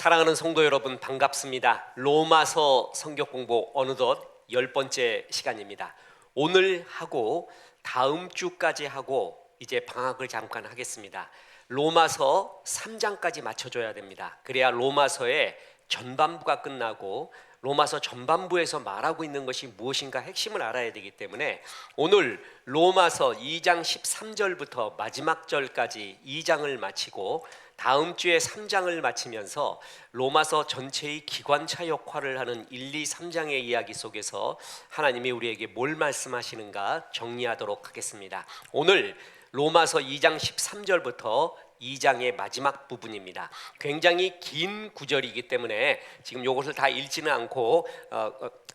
사랑하는 성도 여러분, 반갑습니다. 로마서 성경 공부 어느덧 10번째 시간입니다. 오늘 하고 다음 주까지 하고 이제 방학을 잠깐 하겠습니다. 로마서 3장까지 맞춰줘야 됩니다. 그래야 로마서의 전반부가 끝나고 로마서 전반부에서 말하고 있는 것이 무엇인가 핵심을 알아야 되기 때문에 오늘 로마서 2장 13절부터 마지막 절까지 2장을 마치고 다음 주에 3장을 마치면서 로마서 전체의 기관차 역할을 하는 1, 2, 3장의 이야기 속에서 하나님이 우리에게 뭘 말씀하시는가 정리하도록 하겠습니다. 오늘 로마서 2장 13절부터 2장의 마지막 부분입니다. 굉장히 긴 구절이기 때문에 지금 이것을 다 읽지는 않고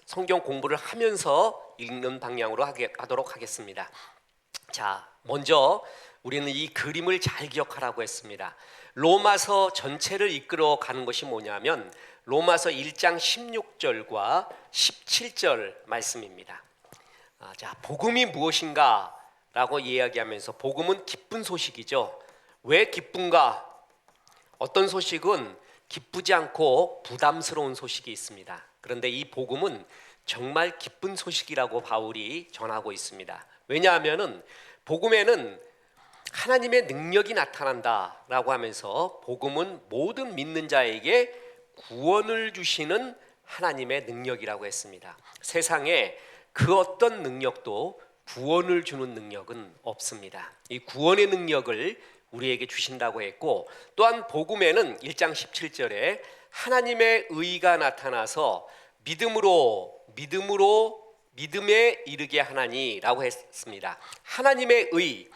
성경 공부를 하면서 읽는 방향으로 하도록 하겠습니다. 자, 먼저 우리는 이 그림을 잘 기억하라고 했습니다. 로마서 전체를 이끌어 가는 것이 뭐냐면 로마서 1장 16절과 17절 말씀입니다. 자, 복음이 무엇인가 라고 이야기하면서 복음은 기쁜 소식이죠. 왜 기쁜가? 어떤 소식은 기쁘지 않고 부담스러운 소식이 있습니다. 그런데 이 복음은 정말 기쁜 소식이라고 바울이 전하고 있습니다. 왜냐하면 복음에는 하나님의 능력이 나타난다라고 하면서 복음은 모든 믿는 자에게 구원을 주시는 하나님의 능력이라고 했습니다. 세상에 그 어떤 능력도 구원을 주는 능력은 없습니다. 이 구원의 능력을 우리에게 주신다고 했고, 또한 복음에는 1장 17절에 하나님의 의가 나타나서 믿음에 이르게 하나니라고 했습니다. 하나님의 의,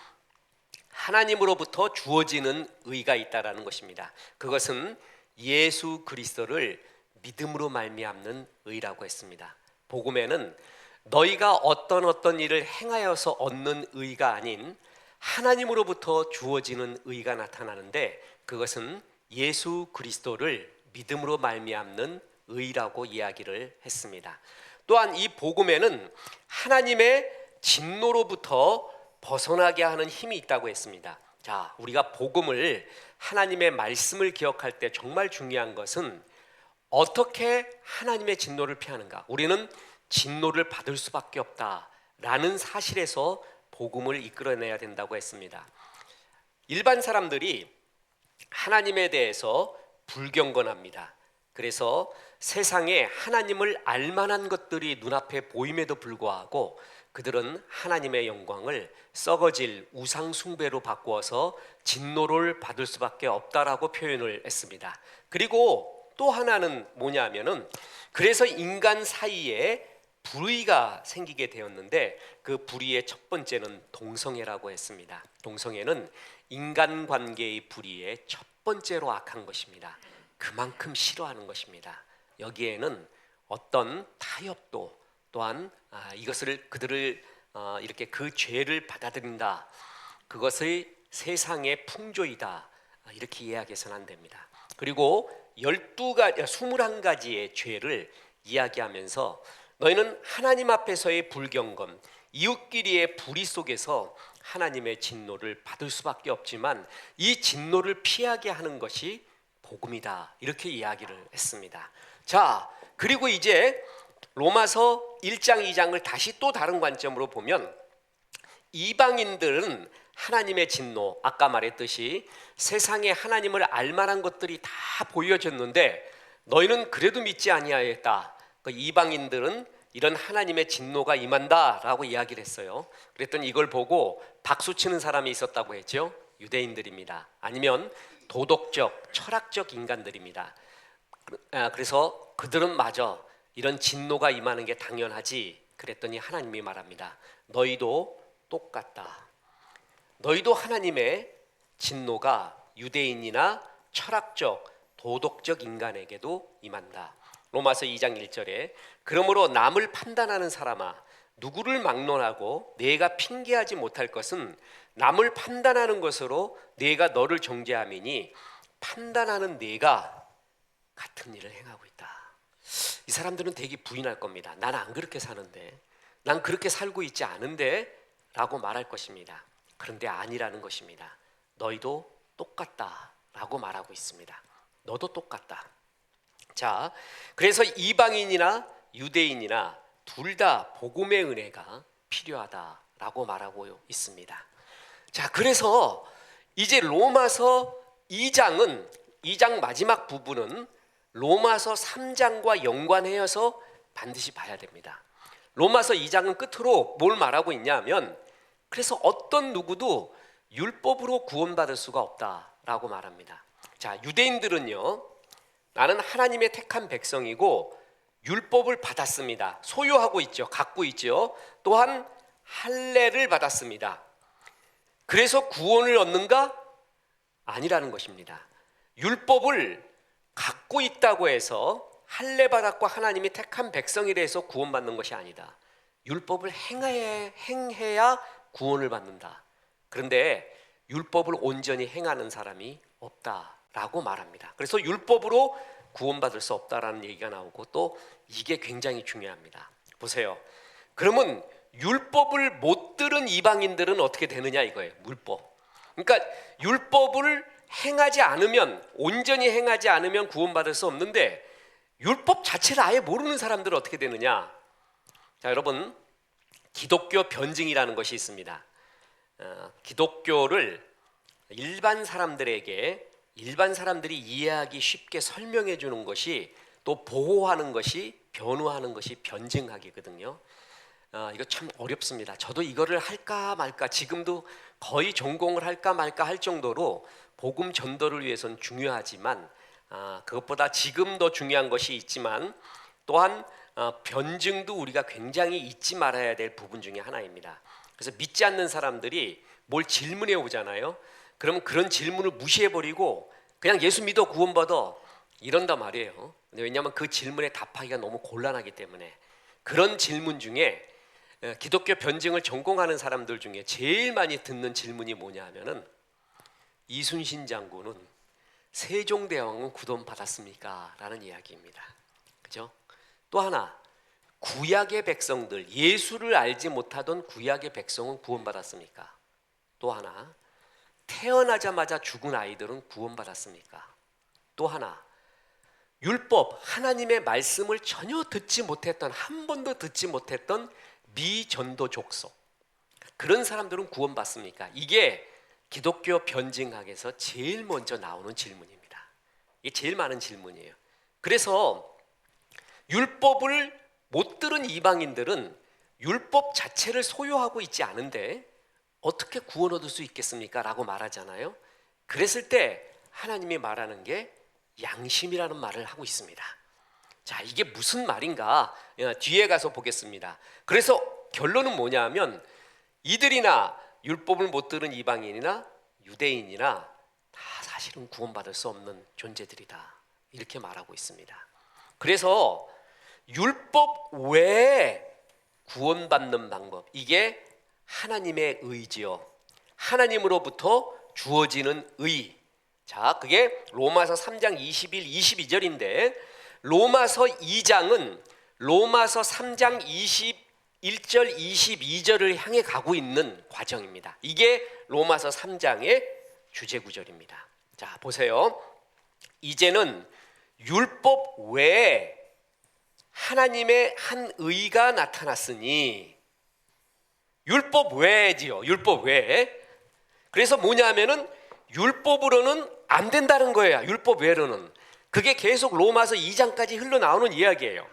하나님으로부터 주어지는 의가 있다라는 것입니다. 그것은 예수 그리스도를 믿음으로 말미암는 의라고 했습니다. 복음에는 너희가 어떤 일을 행하여서 얻는 의가 아닌 하나님으로부터 주어지는 의가 나타나는데 그것은 예수 그리스도를 믿음으로 말미암는 의라고 이야기를 했습니다. 또한 이 복음에는 하나님의 진노로부터 벗어나게 하는 힘이 있다고 했습니다. 자, 우리가 복음을 하나님의 말씀을 기억할 때 정말 중요한 것은 어떻게 하나님의 진노를 피하는가? 우리는 진노를 받을 수밖에 없다라는 사실에서 복음을 이끌어내야 된다고 했습니다. 일반 사람들이 하나님에 대해서 불경건합니다. 그래서 세상에 하나님을 알만한 것들이 눈앞에 보임에도 불구하고 그들은 하나님의 영광을 썩어질 우상 숭배로 바꾸어서 진노를 받을 수밖에 없다라고 표현을 했습니다. 그리고 또 하나는 뭐냐면은 그래서 인간 사이에 불의가 생기게 되었는데 그 불의의 첫 번째는 동성애라고 했습니다. 동성애는 인간관계의 불의의 첫 번째로 악한 것입니다. 그만큼 싫어하는 것입니다. 여기에는 어떤 타협도 또한 그들을 이렇게 그 죄를 받아들인다. 그것의 세상의 풍조이다. 이렇게 이야기해서는 안 됩니다. 그리고 21가지의 죄를 이야기하면서 너희는 하나님 앞에서의 불경건, 이웃끼리의 불의 속에서 하나님의 진노를 받을 수밖에 없지만 이 진노를 피하게 하는 것이 복음이다. 이렇게 이야기를 했습니다. 자, 그리고 이제 로마서 1장 2장을 다시 또 다른 관점으로 보면 이방인들은 하나님의 진노, 아까 말했듯이 세상에 하나님을 알만한 것들이 다 보여졌는데 너희는 그래도 믿지 아니하였다. 그 이방인들은 이런 하나님의 진노가 임한다라고 이야기를 했어요. 그랬더니 이걸 보고 박수치는 사람이 있었다고 했죠. 유대인들입니다. 아니면 도덕적, 철학적 인간들입니다. 그래서 그들은 맞아, 이런 진노가 임하는 게 당연하지. 그랬더니 하나님이 말합니다. 너희도 똑같다. 너희도 하나님의 진노가 유대인이나 철학적, 도덕적 인간에게도 임한다. 로마서 2장 1절에 그러므로 남을 판단하는 사람아, 누구를 막론하고 내가 핑계하지 못할 것은 남을 판단하는 것으로 내가 너를 정죄함이니 판단하는 내가 같은 일을 행하고 있다. 이 사람들은 되게 부인할 겁니다. 난 안 그렇게 사는데, 난 그렇게 살고 있지 않은데 라고 말할 것입니다. 그런데 아니라는 것입니다. 너희도 똑같다 라고 말하고 있습니다. 너도 똑같다. 자, 그래서 이방인이나 유대인이나 둘 다 복음의 은혜가 필요하다라고 말하고 있습니다. 자, 그래서 이제 로마서 2장 마지막 부분은 로마서 3장과 연관해서 반드시 봐야 됩니다. 로마서 2장은 끝으로 뭘 말하고 있냐면, 그래서 어떤 누구도 율법으로 구원받을 수가 없다라고 말합니다. 자, 유대인들은요, 나는 하나님의 택한 백성이고 율법을 받았습니다. 소유하고 있죠. 갖고 있죠. 또한 할례를 받았습니다. 그래서 구원을 얻는가? 아니라는 것입니다. 율법을 갖고 있다고 해서 할례 받았고 하나님이 택한 백성이라 해서 구원받는 것이 아니다. 율법을 행해야 구원을 받는다. 그런데 율법을 온전히 행하는 사람이 없다라고 말합니다. 그래서 율법으로 구원받을 수 없다라는 얘기가 나오고, 또 이게 굉장히 중요합니다. 보세요. 그러면 율법을 못 들은 이방인들은 어떻게 되느냐 이거예요. 율법. 그러니까 율법을 행하지 않으면, 온전히 행하지 않으면 구원받을 수 없는데, 율법 자체를 아예 모르는 사람들은 어떻게 되느냐. 자, 여러분, 기독교 변증이라는 것이 있습니다. 기독교를 일반 사람들이 이해하기 쉽게 설명해 주는 것이, 또 보호하는 것이, 변호하는 것이 변증학이거든요. 이거 참 어렵습니다. 저도 이거를 할까 말까, 지금도 거의 전공을 할까 말까 할 정도로 복음 전도를 위해서는 중요하지만, 그것보다 지금 더 중요한 것이 있지만, 또한 변증도 우리가 굉장히 잊지 말아야 될 부분 중에 하나입니다. 그래서 믿지 않는 사람들이 뭘 질문해 오잖아요. 그러면 그런 질문을 무시해버리고 그냥 예수 믿어 구원받아 이런단 말이에요. 왜냐하면 그 질문에 답하기가 너무 곤란하기 때문에. 그런 질문 중에 기독교 변증을 전공하는 사람들 중에 제일 많이 듣는 질문이 뭐냐 하면은, 이순신 장군은 세종대왕은 구원받았습니까? 라는 이야기입니다. 그죠? 또 하나, 구약의 백성들, 예수를 알지 못하던 구약의 백성은 구원받았습니까? 또 하나, 태어나자마자 죽은 아이들은 구원받았습니까? 또 하나, 율법, 하나님의 말씀을 전혀 듣지 못했던, 한 번도 듣지 못했던 미전도 족속, 그런 사람들은 구원받습니까? 이게 기독교 변증학에서 제일 먼저 나오는 질문입니다. 이게 제일 많은 질문이에요. 그래서 율법을 못 들은 이방인들은 율법 자체를 소유하고 있지 않은데 어떻게 구원 얻을 수 있겠습니까? 라고 말하잖아요. 그랬을 때 하나님이 말하는 게 양심이라는 말을 하고 있습니다. 자, 이게 무슨 말인가? 뒤에 가서 보겠습니다. 그래서 결론은 뭐냐 하면, 이들이나 율법을 못 들은 이방인이나 유대인이나 다 사실은 구원받을 수 없는 존재들이다, 이렇게 말하고 있습니다. 그래서 율법 외에 구원받는 방법, 이게 하나님의 의지요. 하나님으로부터 주어지는 의. 자, 그게 로마서 3장 21, 22절인데, 로마서 2장은 로마서 3장 21절, 22절을 향해 가고 있는 과정입니다. 이게 로마서 3장의 주제 구절입니다. 자, 보세요. 이제는 율법 외에 하나님의 한 의가 나타났으니, 율법 외지요. 율법 외에. 그래서 뭐냐면은 율법으로는 안 된다는 거예요. 율법 외로는. 그게 계속 로마서 2장까지 흘러나오는 이야기예요.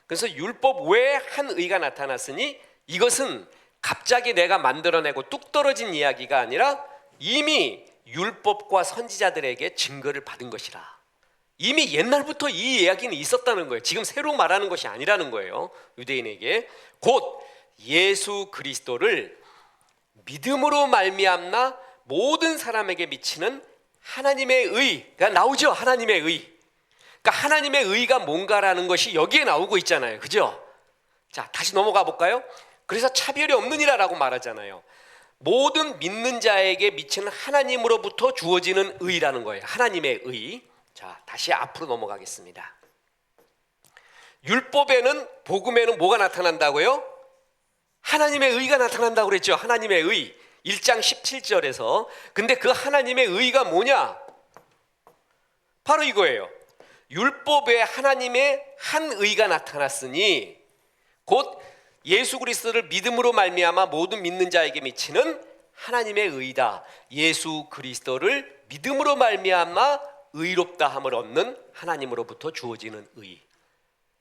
그래서 율법 외에 한 의가 나타났으니, 이것은 갑자기 내가 만들어내고 뚝 떨어진 이야기가 아니라 이미 율법과 선지자들에게 증거를 받은 것이라. 이미 옛날부터 이 이야기는 있었다는 거예요. 지금 새로 말하는 것이 아니라는 거예요. 유대인에게 곧 예수 그리스도를 믿음으로 말미암나 모든 사람에게 미치는 하나님의 의가 나오죠. 하나님의 의. 그러니까 하나님의 의가 뭔가라는 것이 여기에 나오고 있잖아요. 그죠? 자, 다시 넘어가 볼까요? 그래서 차별이 없느니라라고 말하잖아요. 모든 믿는 자에게 미치는 하나님으로부터 주어지는 의라는 거예요. 하나님의 의. 자, 다시 앞으로 넘어가겠습니다. 율법에는, 복음에는 뭐가 나타난다고요? 하나님의 의가 나타난다고 그랬죠. 하나님의 의. 1장 17절에서. 근데 그 하나님의 의가 뭐냐? 바로 이거예요. 율법에 하나님의 한 의가 나타났으니 곧 예수 그리스도를 믿음으로 말미암아 모든 믿는 자에게 미치는 하나님의 의다. 예수 그리스도를 믿음으로 말미암아 의롭다 함을 얻는 하나님으로부터 주어지는 의.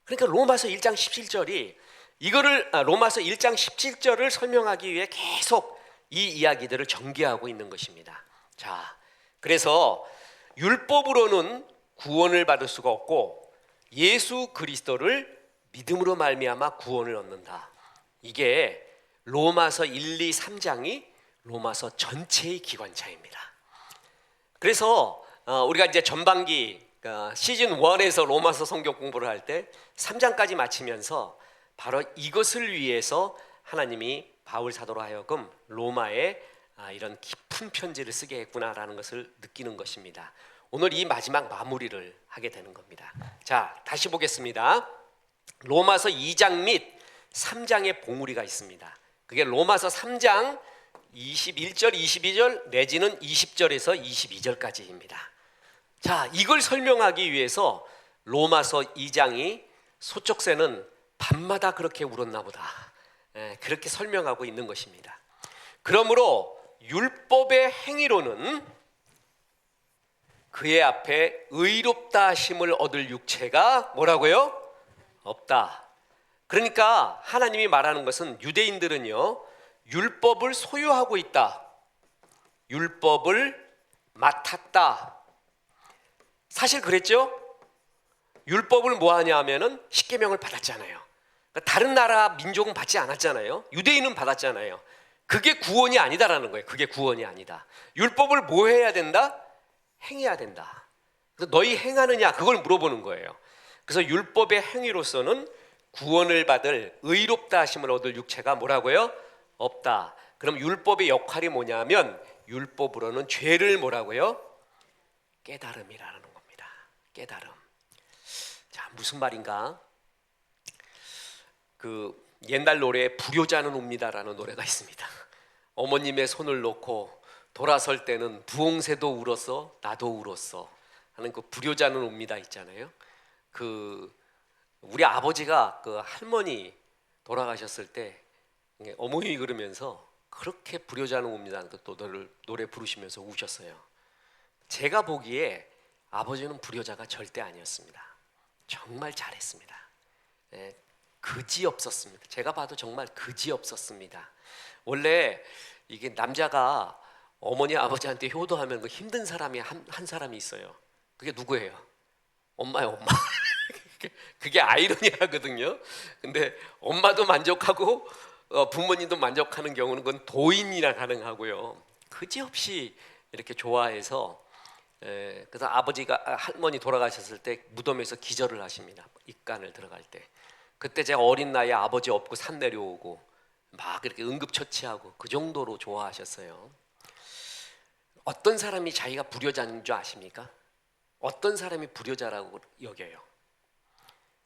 그러니까 로마서 1장 17절이 이거를 로마서 1장 17절을 설명하기 위해 계속 이 이야기들을 전개하고 있는 것입니다. 자, 그래서 율법으로는 구원을 받을 수가 없고 예수 그리스도를 믿음으로 말미암아 구원을 얻는다. 이게 로마서 1, 2, 3장이 로마서 전체의 기관차입니다. 그래서 우리가 이제 전반기 시즌 1에서 로마서 성경 공부를 할 때 3장까지 마치면서 바로 이것을 위해서 하나님이 바울 사도로 하여금 로마에 이런 깊은 편지를 쓰게 했구나라는 것을 느끼는 것입니다. 오늘 이 마지막 마무리를 하게 되는 겁니다. 자, 다시 보겠습니다. 로마서 2장 및 3장의 봉우리가 있습니다. 그게 로마서 3장 21절, 22절 내지는 20절에서 22절까지입니다. 자, 이걸 설명하기 위해서 로마서 2장이 소쩍새는 밤마다 그렇게 울었나 보다. 그렇게 설명하고 있는 것입니다. 그러므로 율법의 행위로는 그의 앞에 의롭다 하심을 얻을 육체가 뭐라고요? 없다. 그러니까 하나님이 말하는 것은 유대인들은요, 율법을 소유하고 있다. 율법을 맡았다. 사실 그랬죠? 율법을 뭐 하냐 하면은 십계명을 받았잖아요. 그러니까 다른 나라 민족은 받지 않았잖아요. 유대인은 받았잖아요. 그게 구원이 아니다라는 거예요. 그게 구원이 아니다. 율법을 뭐 해야 된다? 행해야 된다. 그래서 너희 행하느냐? 그걸 물어보는 거예요. 그래서 율법의 행위로서는 구원을 받을 의롭다 하심을 얻을 육체가 뭐라고요? 없다. 그럼 율법의 역할이 뭐냐면 율법으로는 죄를 뭐라고요? 깨달음이라는 겁니다. 깨달음. 자, 무슨 말인가? 그 옛날 노래에 불효자는 웁니다라는 노래가 있습니다. 어머님의 손을 놓고 돌아설 때는 부엉새도 울었어, 나도 울었어 하는 그 불효자는 웁니다 있잖아요. 그 우리 아버지가 그 할머니 돌아가셨을 때 어머니 그러면서 그렇게 불효자는 웁니다 또 노래 부르시면서 우셨어요. 제가 보기에 아버지는 불효자가 절대 아니었습니다. 정말 잘했습니다. 그지 없었습니다. 제가 봐도 정말 그지 없었습니다. 원래 이게 남자가 어머니 아버지한테 효도하면 그 힘든 사람이 한 사람이 있어요. 그게 누구예요? 엄마예요, 엄마. 그게 아이러니하거든요. 근데 엄마도 만족하고 부모님도 만족하는 경우는 그건 도인이나 가능하고요. 그지없이 이렇게 좋아해서 그래서 아버지가 할머니 돌아가셨을 때 무덤에서 기절을 하십니다. 입간을 들어갈 때. 그때 제가 어린 나이에 아버지 업고 산 내려오고 막 이렇게 응급처치하고 그 정도로 좋아하셨어요. 어떤 사람이 자기가 불효자인 줄 아십니까? 어떤 사람이 불효자라고 여겨요?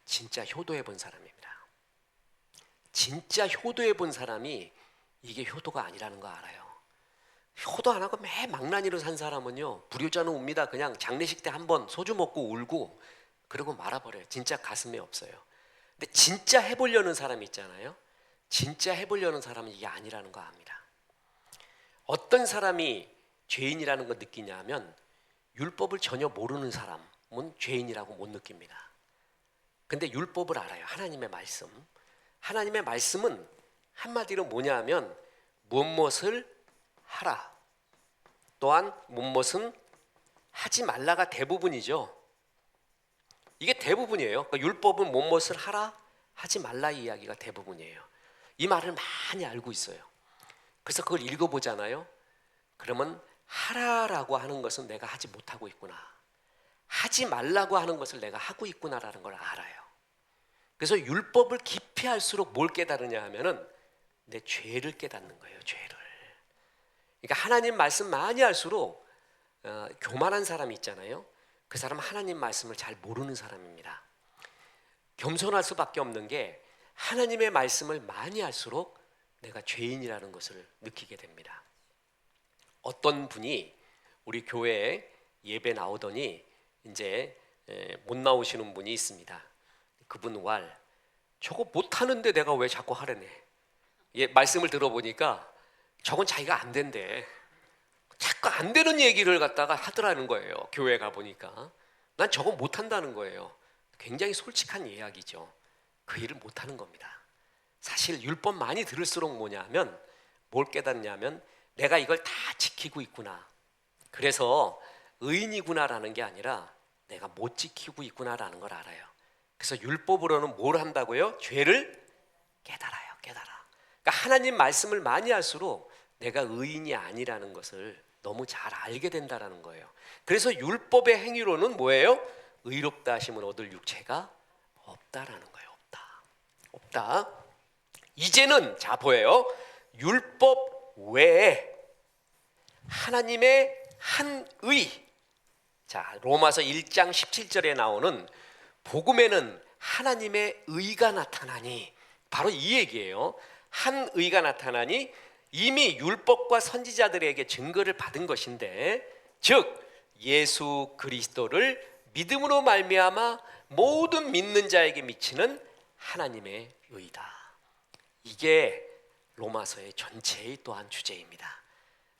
진짜 효도해 본 사람입니다. 진짜 효도해 본 사람이 이게 효도가 아니라는 거 알아요. 효도 안 하고 매 망나니로 산 사람은요, 불효자는 웁니다. 그냥 장례식 때 한번 소주 먹고 울고 그러고 말아버려요. 진짜 가슴에 없어요. 근데 진짜 해보려는 사람이 있잖아요. 진짜 해보려는 사람은 이게 아니라는 거 압니다. 어떤 사람이 죄인이라는 걸 느끼냐 하면 율법을 전혀 모르는 사람은 죄인이라고 못 느낍니다. 근데 율법을 알아요. 하나님의 말씀. 하나님의 말씀은 한마디로 뭐냐 하면 무엇을 하라, 또한 무엇은 하지 말라가 대부분이죠. 이게 대부분이에요. 그러니까 율법은 무엇을 하라, 하지 말라 이야기가 대부분이에요. 이 말을 많이 알고 있어요. 그래서 그걸 읽어보잖아요. 그러면 하라라고 하는 것은 내가 하지 못하고 있구나, 하지 말라고 하는 것을 내가 하고 있구나라는 걸 알아요. 그래서 율법을 깊이 할수록 뭘 깨달으냐 하면은 내 죄를 깨닫는 거예요. 죄를. 그러니까 하나님 말씀 많이 할수록 교만한 사람이 있잖아요. 그 사람은 하나님 말씀을 잘 모르는 사람입니다. 겸손할 수밖에 없는 게 하나님의 말씀을 많이 할수록 내가 죄인이라는 것을 느끼게 됩니다. 어떤 분이 우리 교회에 예배 나오더니 이제 못 나오시는 분이 있습니다. 그분 왈 저거 못하는데 내가 왜 자꾸 하려네. 말씀을 들어보니까 저건 자기가 안 된대. 자꾸 안 되는 얘기를 갖다가 하더라는 거예요. 교회 가보니까 난 저거 못한다는 거예요. 굉장히 솔직한 이야기죠. 그 일을 못하는 겁니다. 사실 율법 많이 들을수록 뭐냐면 뭘 깨닫냐면 내가 이걸 다 지키고 있구나. 그래서 의인이구나라는 게 아니라 내가 못 지키고 있구나라는 걸 알아요. 그래서 율법으로는 뭘 한다고요? 죄를 깨달아요. 그러니까 하나님 말씀을 많이 할수록 내가 의인이 아니라는 것을 너무 잘 알게 된다라는 거예요. 그래서 율법의 행위로는 뭐예요? 의롭다 하심을 얻을 육체가 없다라는 거예요. 없다. 이제는 자 보여요. 율법 외에 하나님의 한 의. 자, 로마서 1장 17절에 나오는 복음에는 하나님의 의가 나타나니, 바로 이 얘기예요. 한 의가 나타나니 이미 율법과 선지자들에게 증거를 받은 것인데, 즉 예수 그리스도를 믿음으로 말미암아 모든 믿는 자에게 미치는 하나님의 의다. 이게 로마서의 전체의 또한 주제입니다.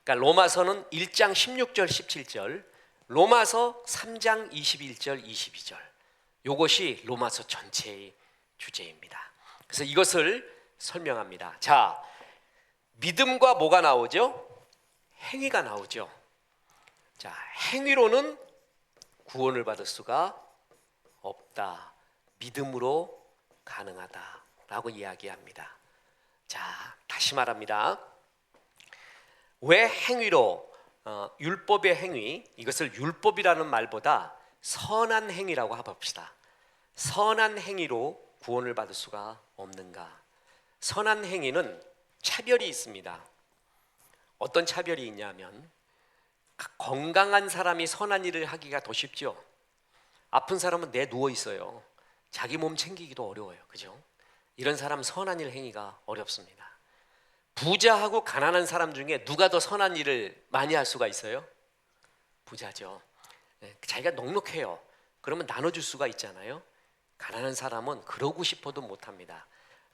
그러니까 로마서는 1장 16절 17절, 로마서 3장 21절 22절, 이것이 로마서 전체의 주제입니다. 그래서 이것을 설명합니다. 자, 믿음과 뭐가 나오죠? 행위가 나오죠. 자, 행위로는 구원을 받을 수가 없다. 믿음으로 가능하다라고 이야기합니다. 자, 다시 말합니다. 왜 행위로 율법의 행위, 이것을 율법이라는 말보다 선한 행위라고 해봅시다. 선한 행위로 구원을 받을 수가 없는가? 선한 행위는 차별이 있습니다. 어떤 차별이 있냐면 건강한 사람이 선한 일을 하기가 더 쉽죠. 아픈 사람은 누워 있어요. 자기 몸 챙기기도 어려워요. 그죠? 이런 사람 선한 일 행위가 어렵습니다. 부자하고 가난한 사람 중에 누가 더 선한 일을 많이 할 수가 있어요? 부자죠. 자기가 넉넉해요. 그러면 나눠줄 수가 있잖아요. 가난한 사람은 그러고 싶어도 못합니다.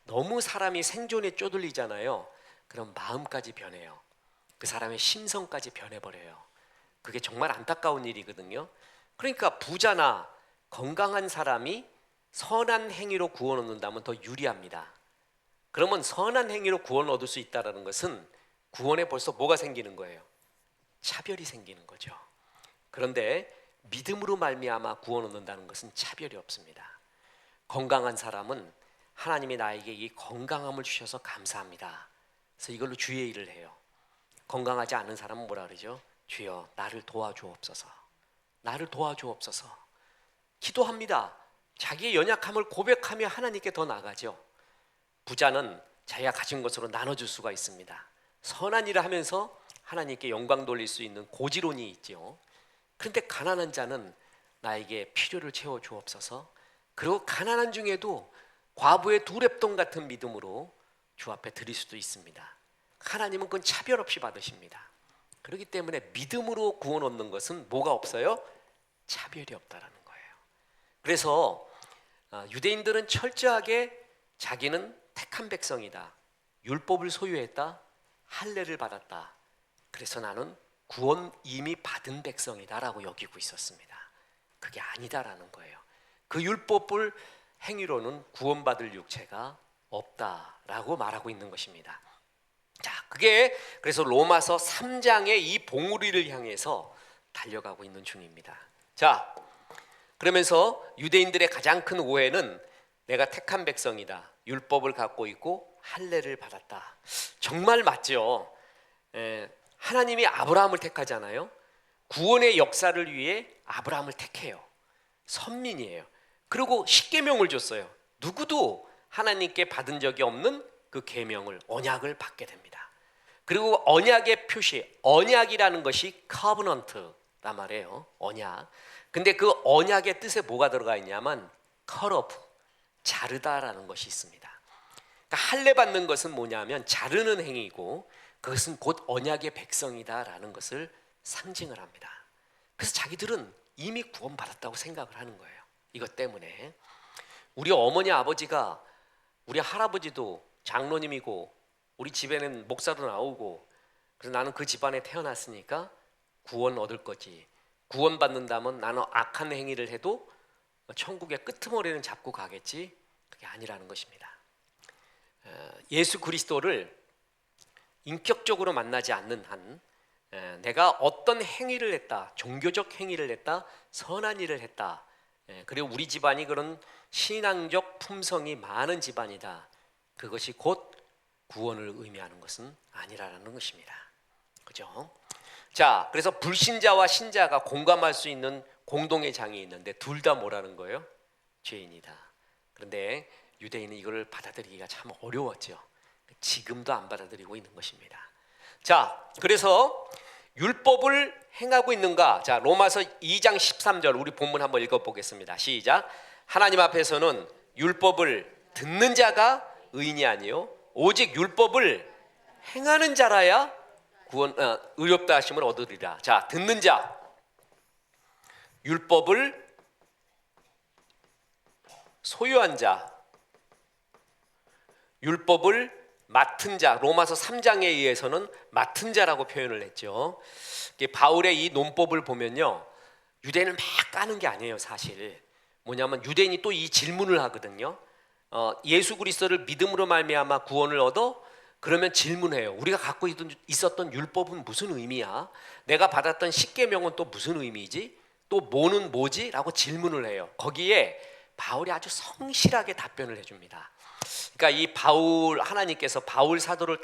너무 사람이 생존에 쪼들리잖아요. 그럼 마음까지 변해요. 그 사람의 심성까지 변해버려요. 그게 정말 안타까운 일이거든요. 그러니까 부자나 건강한 사람이 선한 행위로 구원 얻는다면 더 유리합니다. 그러면 선한 행위로 구원 얻을 수 있다는 것은 구원에 벌써 뭐가 생기는 거예요? 차별이 생기는 거죠. 그런데 믿음으로 말미암아 구원 얻는다는 것은 차별이 없습니다. 건강한 사람은 하나님이 나에게 이 건강함을 주셔서 감사합니다. 그래서 이걸로 주의 일을 해요. 건강하지 않은 사람은 뭐라 그러죠? 주여 나를 도와주옵소서. 나를 도와주옵소서. 기도합니다. 자기의 연약함을 고백하며 하나님께 더 나가죠. 부자는 자기가 가진 것으로 나눠줄 수가 있습니다. 선한 일을 하면서 하나님께 영광 돌릴 수 있는 고지론이 있죠. 그런데 가난한 자는 나에게 필요를 채워주옵소서. 그리고 가난한 중에도 과부의 두 랩돈 같은 믿음으로 주 앞에 드릴 수도 있습니다. 하나님은 그건 차별 없이 받으십니다. 그렇기 때문에 믿음으로 구원 얻는 것은 뭐가 없어요? 차별이 없다라는 거예요. 그래서 유대인들은 철저하게 자기는 택한 백성이다, 율법을 소유했다, 할례를 받았다, 그래서 나는 구원 이미 받은 백성이다라고 여기고 있었습니다. 그게 아니다라는 거예요. 그 율법을 행위로는 구원받을 육체가 없다라고 말하고 있는 것입니다. 자, 그게 그래서 로마서 3장의 이 봉우리를 향해서 달려가고 있는 중입니다. 자, 그러면서 유대인들의 가장 큰 오해는 내가 택한 백성이다, 율법을 갖고 있고 할례를 받았다. 정말 맞죠. 하나님이 아브라함을 택하잖아요. 구원의 역사를 위해 아브라함을 택해요. 선민이에요. 그리고 십계명을 줬어요. 누구도 하나님께 받은 적이 없는 그 계명을, 언약을 받게 됩니다. 그리고 언약의 표시, 언약이라는 것이 covenant란 말이에요. 언약. 근데 그 언약의 뜻에 뭐가 들어가 있냐면 cut off, 자르다라는 것이 있습니다. 그러니까 할례 받는 것은 뭐냐면 자르는 행위고, 그것은 곧 언약의 백성이다라는 것을 상징을 합니다. 그래서 자기들은 이미 구원받았다고 생각을 하는 거예요. 이것 때문에 우리 어머니 아버지가, 우리 할아버지도 장로님이고 우리 집에는 목사도 나오고, 그래서 나는 그 집안에 태어났으니까 구원 얻을 거지, 구원 받는다면 나는 악한 행위를 해도 천국의 끄트머리는 잡고 가겠지, 그게 아니라는 것입니다. 예수 그리스도를 인격적으로 만나지 않는 한 내가 어떤 행위를 했다, 종교적 행위를 했다, 선한 일을 했다, 그리고 우리 집안이 그런 신앙적 품성이 많은 집안이다, 그것이 곧 구원을 의미하는 것은 아니라는 것입니다. 그죠? 자, 그래서 불신자와 신자가 공감할 수 있는 공동의 장이 있는데 둘 다 뭐라는 거예요? 죄인이다. 그런데 유대인은 이걸 받아들이기가 참 어려웠죠. 지금도 안 받아들이고 있는 것입니다. 자, 그래서 율법을 행하고 있는가? 자, 로마서 2장 13절 우리 본문 한번 읽어보겠습니다. 시작. 하나님 앞에서는 율법을 듣는 자가 의인이 아니요 오직 율법을 행하는 자라야 의롭다 하심을 얻으리라. 자, 듣는 자, 율법을 소유한 자, 율법을 맡은 자, 로마서 3장에 의해서는 맡은 자라고 표현을 했죠. 바울의 이 논법을 보면요, 유대인을 막 까는 게 아니에요. 사실 뭐냐면 유대인이 또 이 질문을 하거든요. 예수 그리스도를 믿음으로 말미암아 구원을 얻어? 그러면 질문해요. 우리가 갖고 있었던 율법은 무슨 의미야? 내가 받았던 십계명은 또 무슨 의미지? 또 뭐는 뭐지? 라고 질문을 해요. 거기에 바울이 아주 성실하게 답변을 해줍니다. 그러니까 이 바울, 하나님께서 바울 사도를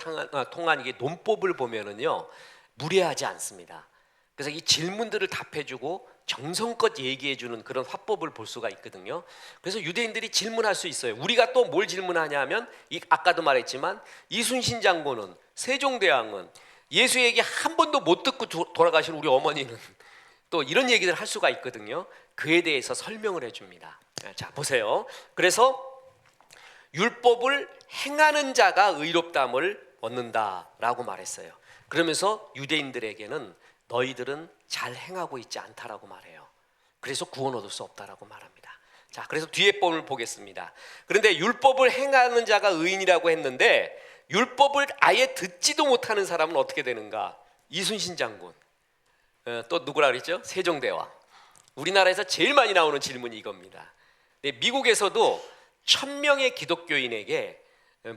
통한 이게 논법을 보면은요, 무례하지 않습니다. 그래서 이 질문들을 답해주고 정성껏 얘기해주는 그런 화법을 볼 수가 있거든요. 그래서 유대인들이 질문할 수 있어요. 우리가 또 뭘 질문하냐면, 아까도 말했지만 이순신 장군은, 세종대왕은, 예수 얘기 한 번도 못 듣고 돌아가신 우리 어머니는 또 이런 얘기를 할 수가 있거든요. 그에 대해서 설명을 해줍니다. 자, 보세요. 그래서 율법을 행하는 자가 의롭다함을 얻는다라고 말했어요. 그러면서 유대인들에게는 너희들은 잘 행하고 있지 않다라고 말해요. 그래서 구원 얻을 수 없다라고 말합니다. 자, 그래서 뒤에 본을 보겠습니다. 그런데 율법을 행하는 자가 의인이라고 했는데 율법을 아예 듣지도 못하는 사람은 어떻게 되는가? 이순신 장군, 또 누구라 그랬죠? 세종대왕. 우리나라에서 제일 많이 나오는 질문이 이겁니다. 미국에서도 1000명의 기독교인에게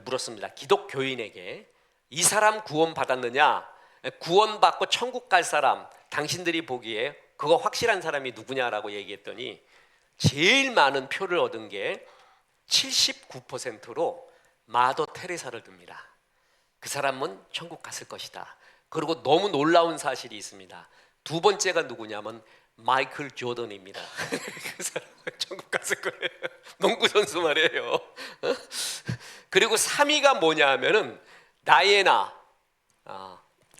물었습니다. 기독교인에게 이 사람 구원 받았느냐? 구원받고 천국 갈 사람, 당신들이 보기에 그거 확실한 사람이 누구냐라고 얘기했더니 제일 많은 표를 얻은 게 79%로 마더 테레사를 듭니다. 그 사람은 천국 갔을 것이다. 그리고 너무 놀라운 사실이 있습니다. 두 번째가 누구냐면 마이클 조던입니다. 그 사람은 천국 갔을 거예요. 농구 선수 말이에요. 그리고 3위가 뭐냐 하면은 다이애나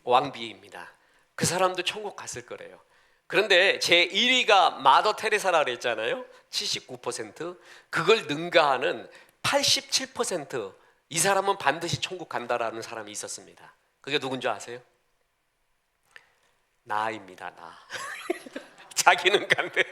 왕비입니다. 그 사람도 천국 갔을 거래요. 그런데 제 1위가 마더 테레사라 그랬잖아요. 79%. 그걸 능가하는 87%, 이 사람은 반드시 천국 간다라는 사람이 있었습니다. 그게 누군지 아세요? 나입니다. 나. 자기는 간대.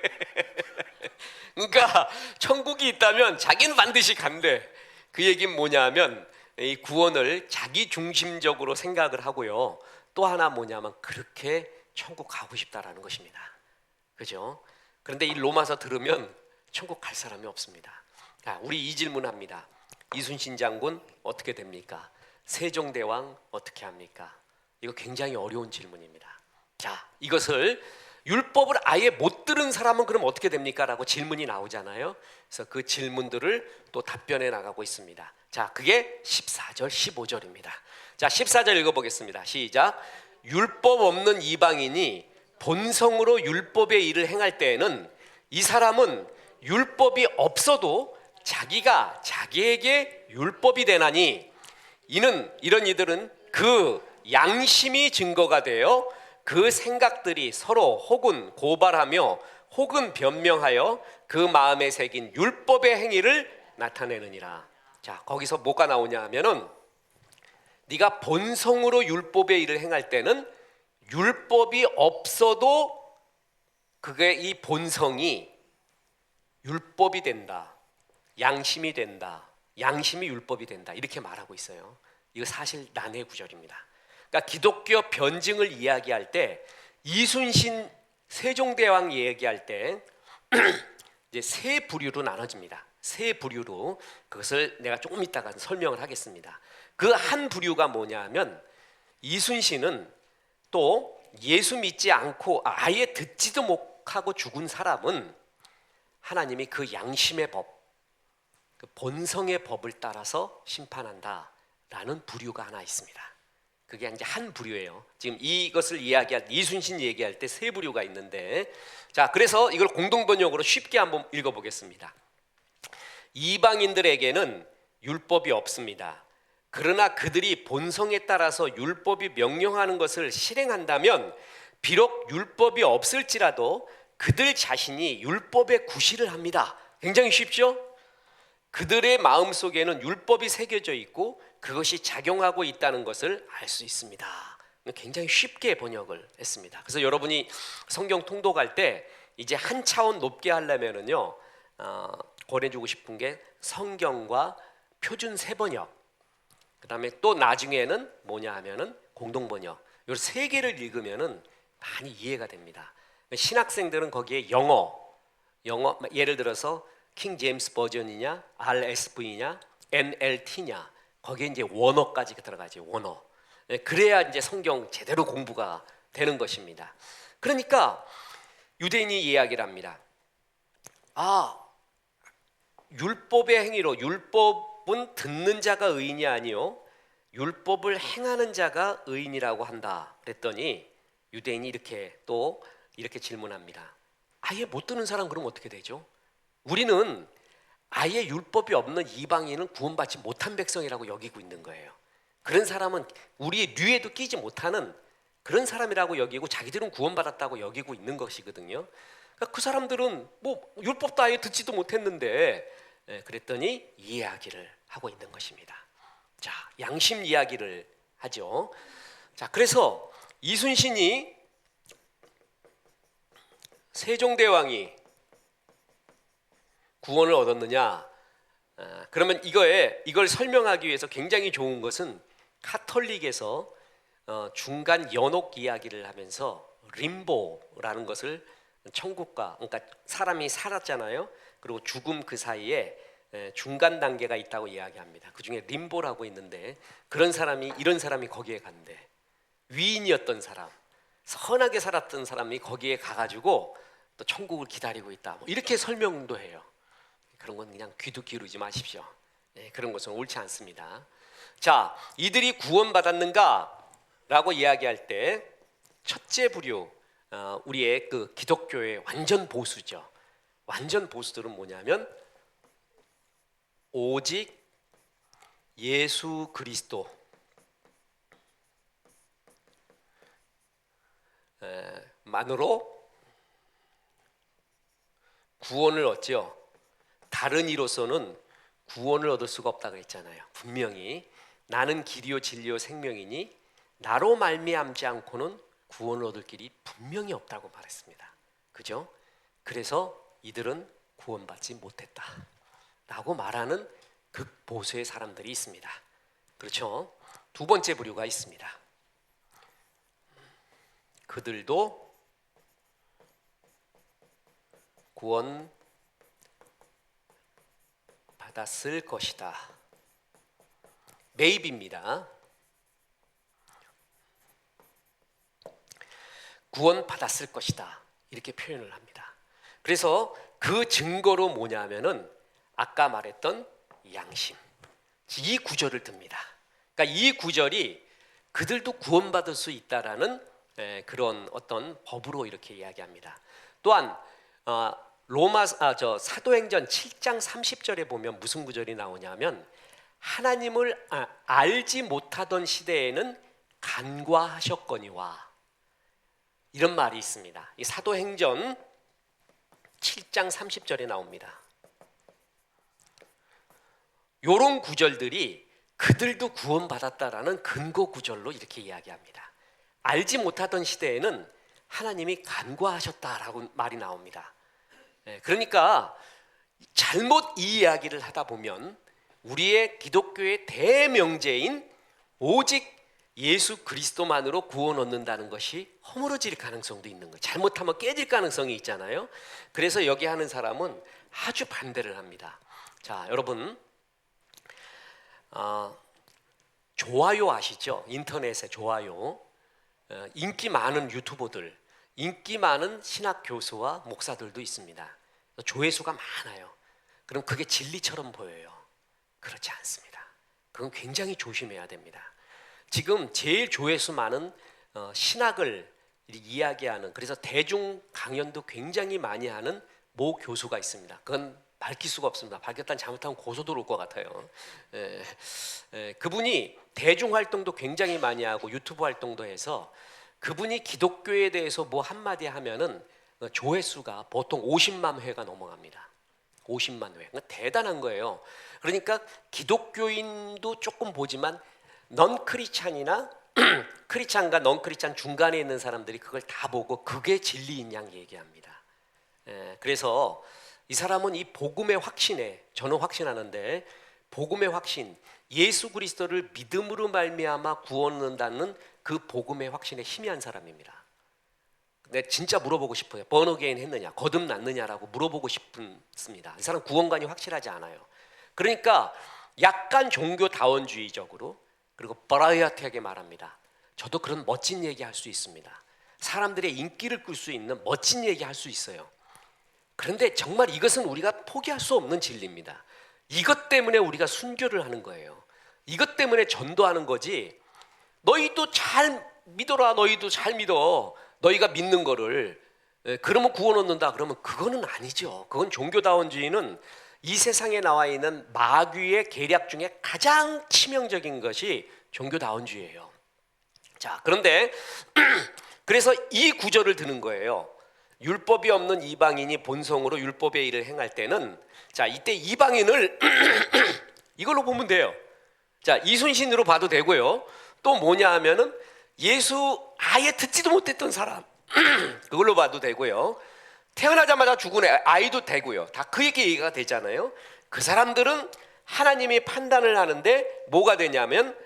그러니까 천국이 있다면 자기는 반드시 간대. 그 얘기는 뭐냐면 이 구원을 자기 중심적으로 생각을 하고요. 또 하나 뭐냐면 그렇게 천국 가고 싶다라는 것입니다. 그죠? 그런데 이 로마서 들으면 천국 갈 사람이 없습니다. 우리 이 질문합니다. 이순신 장군 어떻게 됩니까? 세종대왕 어떻게 합니까? 이거 굉장히 어려운 질문입니다. 자, 이것을 율법을 아예 못 들은 사람은 그럼 어떻게 됩니까? 라고 질문이 나오잖아요. 그래서 그 질문들을 또 답변해 나가고 있습니다. 자, 그게 14절, 15절입니다. 자, 14절 읽어보겠습니다. 시작. 율법 없는 이방인이 본성으로 율법의 일을 행할 때에는 이 사람은 율법이 없어도 자기가 자기에게 율법이 되나니 이런 이들은 그 양심이 증거가 되어 그 생각들이 서로 혹은 고발하며 혹은 변명하여 그 마음에 새긴 율법의 행위를 나타내느니라. 자, 거기서 뭐가 나오냐 하면은 네가 본성으로 율법의 일을 행할 때는 율법이 없어도 그게 이 본성이 율법이 된다, 양심이 된다, 양심이 율법이 된다 이렇게 말하고 있어요. 이거 사실 난해 구절입니다. 그러니까 기독교 변증을 이야기할 때 이순신 세종대왕 얘기할 때 이제 세 부류로 나눠집니다. 세 부류로 그것을 내가 조금 이따가 설명을 하겠습니다. 그 한 부류가 뭐냐면 이순신은 또 예수 믿지 않고 아예 듣지도 못하고 죽은 사람은 하나님이 그 양심의 법, 그 본성의 법을 따라서 심판한다라는 부류가 하나 있습니다. 그게 이제 한 부류예요. 지금 이것을 이야기할 이순신 얘기할 때 세 부류가 있는데, 자 그래서 이걸 공동번역으로 쉽게 한번 읽어보겠습니다. 이방인들에게는 율법이 없습니다. 그러나 그들이 본성에 따라서 율법이 명령하는 것을 실행한다면 비록 율법이 없을지라도 그들 자신이 율법에 구실을 합니다. 굉장히 쉽죠? 그들의 마음속에는 율법이 새겨져 있고 그것이 작용하고 있다는 것을 알 수 있습니다. 굉장히 쉽게 번역을 했습니다. 그래서 여러분이 성경 통독할 때 이제 한 차원 높게 하려면은요, 권해주고 싶은 게 성경과 표준 세번역, 그 다음에 또 나중에는 뭐냐 하면은 공동번역, 이 세 개를 읽으면은 많이 이해가 됩니다. 신학생들은 거기에 영어 예를 들어서 킹 제임스 버전이냐, RSV냐, NLT냐, 거기에 이제 원어까지 들어가죠. 원어. 그래야 이제 성경 제대로 공부가 되는 것입니다. 그러니까 유대인이 이야기를 합니다. 율법의 행위로, 율법은 듣는 자가 의인이 아니요 율법을 행하는 자가 의인이라고 한다 그랬더니 유대인이 이렇게 질문합니다. 아예 못 듣는 사람 그럼 어떻게 되죠? 우리는 아예 율법이 없는 이방인은 구원받지 못한 백성이라고 여기고 있는 거예요. 그런 사람은 우리의 류에도 끼지 못하는 그런 사람이라고 여기고 자기들은 구원받았다고 여기고 있는 것이거든요. 그러니까 그 사람들은 뭐 율법도 아예 듣지도 못했는데, 그랬더니 이야기를 하고 있는 것입니다. 자, 양심 이야기를 하죠. 자, 그래서 이순신이 세종대왕이 구원을 얻었느냐? 그러면 이걸 설명하기 위해서 굉장히 좋은 것은 카톨릭에서 중간 연옥 이야기를 하면서 림보라는 것을 천국과, 그러니까 사람이 살았잖아요. 그리고 죽음 그 사이에 중간 단계가 있다고 이야기합니다. 그 중에 림보라고 있는데 이런 사람이 거기에 간대. 위인이었던 사람, 선하게 살았던 사람이 거기에 가가지고 또 천국을 기다리고 있다. 뭐 이렇게 설명도 해요. 그런 건 그냥 귀도 기울이지 마십시오. 그런 것은 옳지 않습니다. 자, 이들이 구원받았는가라고 이야기할 때 첫째 부류, 우리의 그 기독교의 완전 보수죠. 완전 보수들은 뭐냐면 오직 예수 그리스도 만으로 구원을 얻죠. 다른 이로서는 구원을 얻을 수가 없다고 했잖아요. 분명히 나는 길이요 진리요 생명이니 나로 말미암지 않고는 구원을 얻을 길이 분명히 없다고 말했습니다. 그죠? 그래서 이들은 구원받지 못했다 라고 말하는 극보수의 사람들이 있습니다. 그렇죠? 두 번째 부류가 있습니다. 그들도 구원 받았을 것이다. maybe입니다. 구원 받았을 것이다 이렇게 표현을 합니다. 그래서 그 증거로 뭐냐면은 아까 말했던 양심, 이 구절을 듭니다. 그러니까 이 구절이 그들도 구원받을 수 있다라는 그런 어떤 법으로 이렇게 이야기합니다. 또한 사도행전 7장 30절에 보면 무슨 구절이 나오냐면 하나님을 알지 못하던 시대에는 간과하셨거니와 이런 말이 있습니다. 이 사도행전 7장 30절에 나옵니다. 이런 구절들이 그들도 구원받았다라는 근거 구절로 이렇게 이야기합니다. 알지 못하던 시대에는 하나님이 간과하셨다라고 말이 나옵니다. 그러니까 잘못 이 이야기를 하다 보면 우리의 기독교의 대명제인 오직 예수 그리스도만으로 구원 얻는다는 것이 허물어질 가능성도 있는 거예요. 잘못하면 깨질 가능성이 있잖아요. 그래서 여기 하는 사람은 아주 반대를 합니다. 자, 여러분, 좋아요 아시죠? 인터넷에 좋아요. 인기 많은 유튜버들, 인기 많은 신학 교수와 목사들도 있습니다. 조회수가 많아요. 그럼 그게 진리처럼 보여요. 그렇지 않습니다. 그건 굉장히 조심해야 됩니다. 지금 제일 조회수 많은 신학을 이야기하는, 그래서 대중 강연도 굉장히 많이 하는 모 교수가 있습니다. 그건 밝힐 수가 없습니다. 밝혔다는 잘못하면 고소 들어올 것 같아요. 그분이 대중 활동도 굉장히 많이 하고 유튜브 활동도 해서 그분이 기독교에 대해서 뭐 한마디 하면은 조회수가 보통 50만 회가 넘어갑니다. 50만 회. 그러니까 대단한 거예요. 그러니까 기독교인도 조금 보지만 넌 크리스찬이나 크리스찬과 넌 크리스찬 중간에 있는 사람들이 그걸 다 보고 그게 진리인 양 얘기합니다. 그래서 이 사람은 이 복음의 확신에, 저는 확신하는데 복음의 확신, 예수 그리스도를 믿음으로 말미암아 구원 얻는다는 그 복음의 확신에 희미한 사람입니다. 내가 진짜 물어보고 싶어요. 번어게인 했느냐, 거듭났느냐라고 물어보고 싶습니다. 이 사람 구원관이 확실하지 않아요. 그러니까 약간 종교다원주의적으로 그리고 버라이어티하게 말합니다. 저도 그런 멋진 얘기 할 수 있습니다. 사람들의 인기를 끌 수 있는 멋진 얘기 할 수 있어요. 그런데 정말 이것은 우리가 포기할 수 없는 진리입니다. 이것 때문에 우리가 순교를 하는 거예요. 이것 때문에 전도하는 거지. 너희도 잘 믿어라, 너희도 잘 믿어, 너희가 믿는 거를 그러면 구원 얻는다, 그러면 그거는 아니죠. 그건 종교다원주의는 이 세상에 나와 있는 마귀의 계략 중에 가장 치명적인 것이 종교다원주의예요. 자, 그런데 그래서 이 구절을 드는 거예요. 율법이 없는 이방인이 본성으로 율법의 일을 행할 때는, 자, 이때 이방인을 이걸로 보면 돼요. 자, 이순신으로 봐도 되고요. 또 뭐냐 하면은 예수 아예 듣지도 못했던 사람 그걸로 봐도 되고요. 태어나자마자 죽은 아이도 되고요. 다 그 얘기가 되잖아요. 그 사람들은 하나님이 판단을 하는데 뭐가 되냐면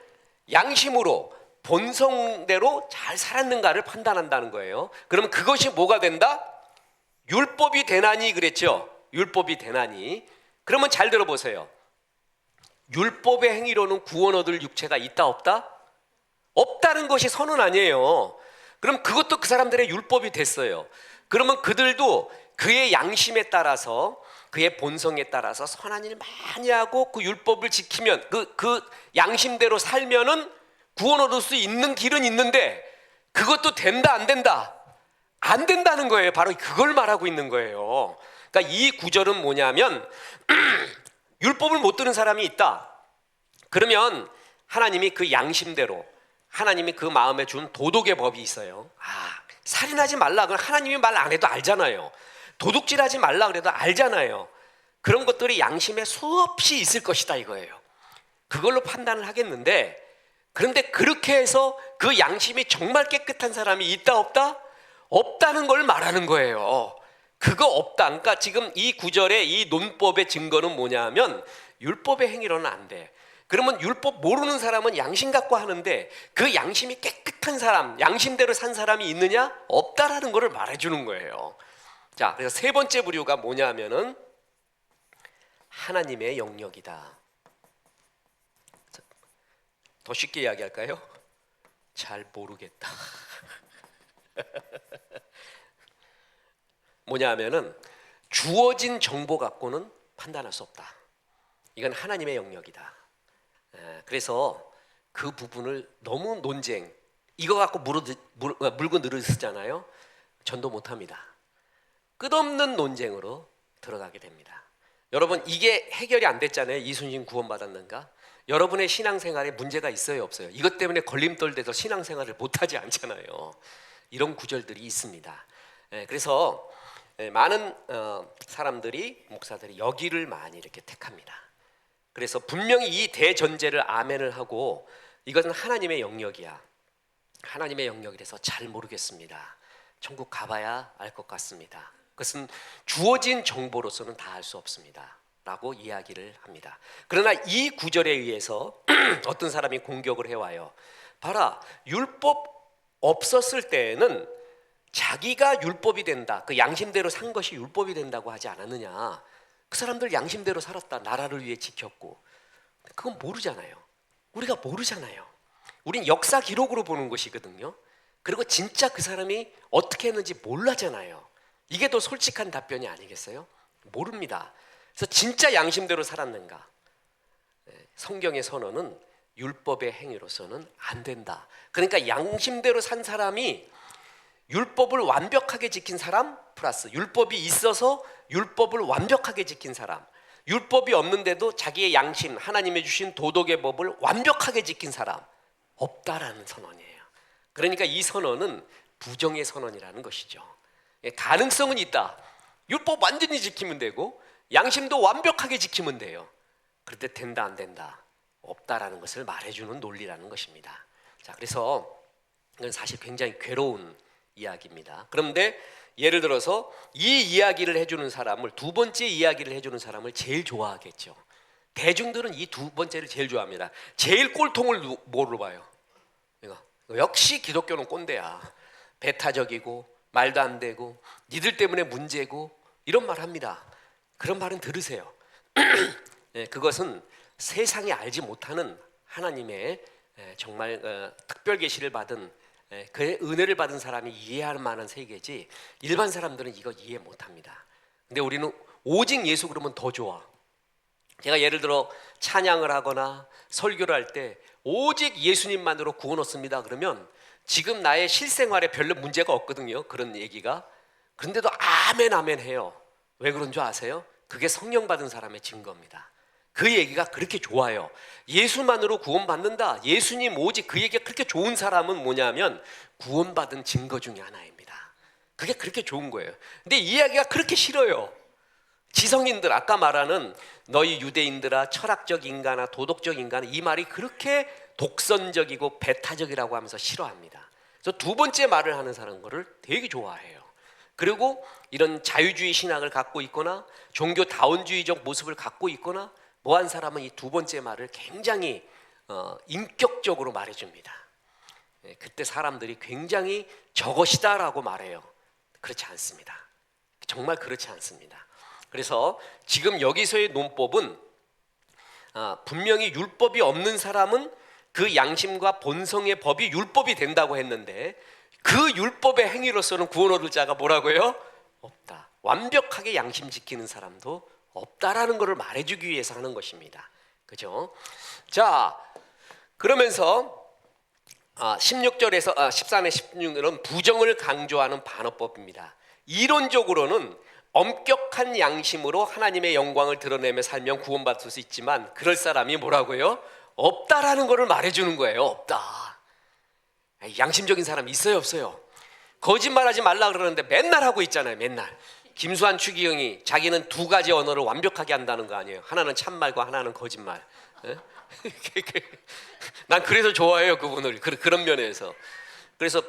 양심으로 본성대로 잘 살았는가를 판단한다는 거예요. 그러면 그것이 뭐가 된다? 율법이 되나니 그랬죠. 율법이 되나니. 그러면 잘 들어보세요. 율법의 행위로는 구원 얻을 육체가 있다 없다? 없다는 것이 선언 아니에요. 그럼 그것도 그 사람들의 율법이 됐어요. 그러면 그들도 그의 양심에 따라서, 그의 본성에 따라서 선한 일 많이 하고 그 율법을 지키면, 그 양심대로 살면은 구원 얻을 수 있는 길은 있는데 그것도 된다 안 된다? 안 된다는 거예요. 바로 그걸 말하고 있는 거예요. 그러니까 이 구절은 뭐냐면 율법을 못 들은 사람이 있다. 그러면 하나님이 그 양심대로, 하나님이 그 마음에 준 도덕의 법이 있어요. 살인하지 말라, 그건 하나님이 말 안 해도 알잖아요. 도둑질하지 말라 그래도 알잖아요. 그런 것들이 양심에 수없이 있을 것이다 이거예요. 그걸로 판단을 하겠는데, 그런데 그렇게 해서 그 양심이 정말 깨끗한 사람이 있다 없다? 없다는 걸 말하는 거예요. 그거 없다. 그러니까 지금 이 구절의 이 논법의 증거는 뭐냐 하면 율법의 행위로는 안 돼. 그러면 율법 모르는 사람은 양심 갖고 하는데 그 양심이 깨끗한 사람, 양심대로 산 사람이 있느냐? 없다라는 것을 말해주는 거예요. 자, 그래서 세 번째 부류가 뭐냐 하면은 하나님의 영역이다. 더 쉽게 이야기할까요? 잘 모르겠다. 뭐냐 하면은 주어진 정보 갖고는 판단할 수 없다. 이건 하나님의 영역이다. 그래서 그 부분을 너무 논쟁, 이거 갖고 물고 늘을 쓰잖아요. 전도 못합니다. 끝없는 논쟁으로 들어가게 됩니다. 여러분, 이게 해결이 안 됐잖아요. 이순신 구원받았는가? 여러분의 신앙생활에 문제가 있어요 없어요? 이것 때문에 걸림돌 돼서 신앙생활을 못하지 않잖아요. 이런 구절들이 있습니다. 그래서 많은 사람들이, 목사들이 여기를 많이 이렇게 택합니다. 그래서 분명히 이 대전제를 아멘을 하고 이것은 하나님의 영역이야, 하나님의 영역이라서 잘 모르겠습니다, 천국 가봐야 알 것 같습니다. 그것은 주어진 정보로서는 다 알 수 없습니다 라고 이야기를 합니다. 그러나 이 구절에 의해서 어떤 사람이 공격을 해와요. 봐라, 율법 없었을 때에는 자기가 율법이 된다, 그 양심대로 산 것이 율법이 된다고 하지 않았느냐. 그 사람들 양심대로 살았다, 나라를 위해 지켰고. 그건 모르잖아요. 우리가 모르잖아요. 우린 역사 기록으로 보는 것이거든요. 그리고 진짜 그 사람이 어떻게 했는지 몰라잖아요. 이게 더 솔직한 답변이 아니겠어요? 모릅니다. 그래서 진짜 양심대로 살았는가? 성경의 선언은 율법의 행위로서는 안 된다. 그러니까 양심대로 산 사람이 율법을 완벽하게 지킨 사람 플러스 율법이 있어서 율법을 완벽하게 지킨 사람, 율법이 없는데도 자기의 양심, 하나님이 주신 도덕의 법을 완벽하게 지킨 사람 없다라는 선언이에요. 그러니까 이 선언은 부정의 선언이라는 것이죠. 가능성은 있다. 율법 완전히 지키면 되고 양심도 완벽하게 지키면 돼요. 그런데 된다 안 된다 없다라는 것을 말해주는 논리라는 것입니다. 자, 그래서 이건 사실 굉장히 괴로운 이야기입니다. 그런데 예를 들어서 이 이야기를 해주는 사람을, 두 번째 이야기를 해주는 사람을 제일 좋아하겠죠. 대중들은 이 두 번째를 제일 좋아합니다. 제일 꼴통을 뭐로 봐요? 이거 역시 기독교는 꼰대야. 배타적이고 말도 안 되고 니들 때문에 문제고 이런 말 합니다. 그런 말은 들으세요. 그것은 세상이 알지 못하는 하나님의 정말 특별 계시를 받은 그의 은혜를 받은 사람이 이해할 만한 세계지 일반 사람들은 이거 이해 못합니다. 근데 우리는 오직 예수 그러면 더 좋아. 제가 예를 들어 찬양을 하거나 설교를 할 때 오직 예수님만으로 구원 얻습니다 그러면 지금 나의 실생활에 별로 문제가 없거든요. 그런 얘기가. 그런데도 아멘 아멘 해요. 왜 그런 줄 아세요? 그게 성령 받은 사람의 증거입니다. 그 얘기가 그렇게 좋아요. 예수만으로 구원받는다, 예수님 오직, 그 얘기가 그렇게 좋은 사람은 뭐냐면 구원받은 증거 중에 하나입니다. 그게 그렇게 좋은 거예요. 근데 이 이야기가 그렇게 싫어요. 지성인들, 아까 말하는 너희 유대인들아 철학적 인간아 도덕적 인간아, 이 말이 그렇게 독선적이고 배타적이라고 하면서 싫어합니다. 그래서 두 번째 말을 하는 사람 거를 되게 좋아해요. 그리고 이런 자유주의 신학을 갖고 있거나 종교다원주의적 모습을 갖고 있거나 뭐한 사람은 이 두 번째 말을 굉장히 인격적으로 말해줍니다. 그때 사람들이 굉장히 저것이다라고 말해요. 그렇지 않습니다. 정말 그렇지 않습니다. 그래서 지금 여기서의 논법은 분명히 율법이 없는 사람은 그 양심과 본성의 법이 율법이 된다고 했는데 그 율법의 행위로서는 구원 얻을 자가 뭐라고요? 없다. 완벽하게 양심 지키는 사람도 없다라는 것을 말해주기 위해서 하는 것입니다. 그죠? 자, 그러면서 16절에서 14내 16절은 부정을 강조하는 반어법입니다. 이론적으로는 엄격한 양심으로 하나님의 영광을 드러내며 살면 구원받을 수 있지만 그럴 사람이 뭐라고요? 없다라는 것을 말해주는 거예요. 없다. 양심적인 사람 있어요 없어요? 거짓말하지 말라 그러는데 맨날 하고 있잖아요. 맨날. 김수환 추기경이 자기는 두 가지 언어를 완벽하게 한다는 거 아니에요? 하나는 참말과 하나는 거짓말. 난 그래서 좋아해요 그분을. 그런 면에서. 그래서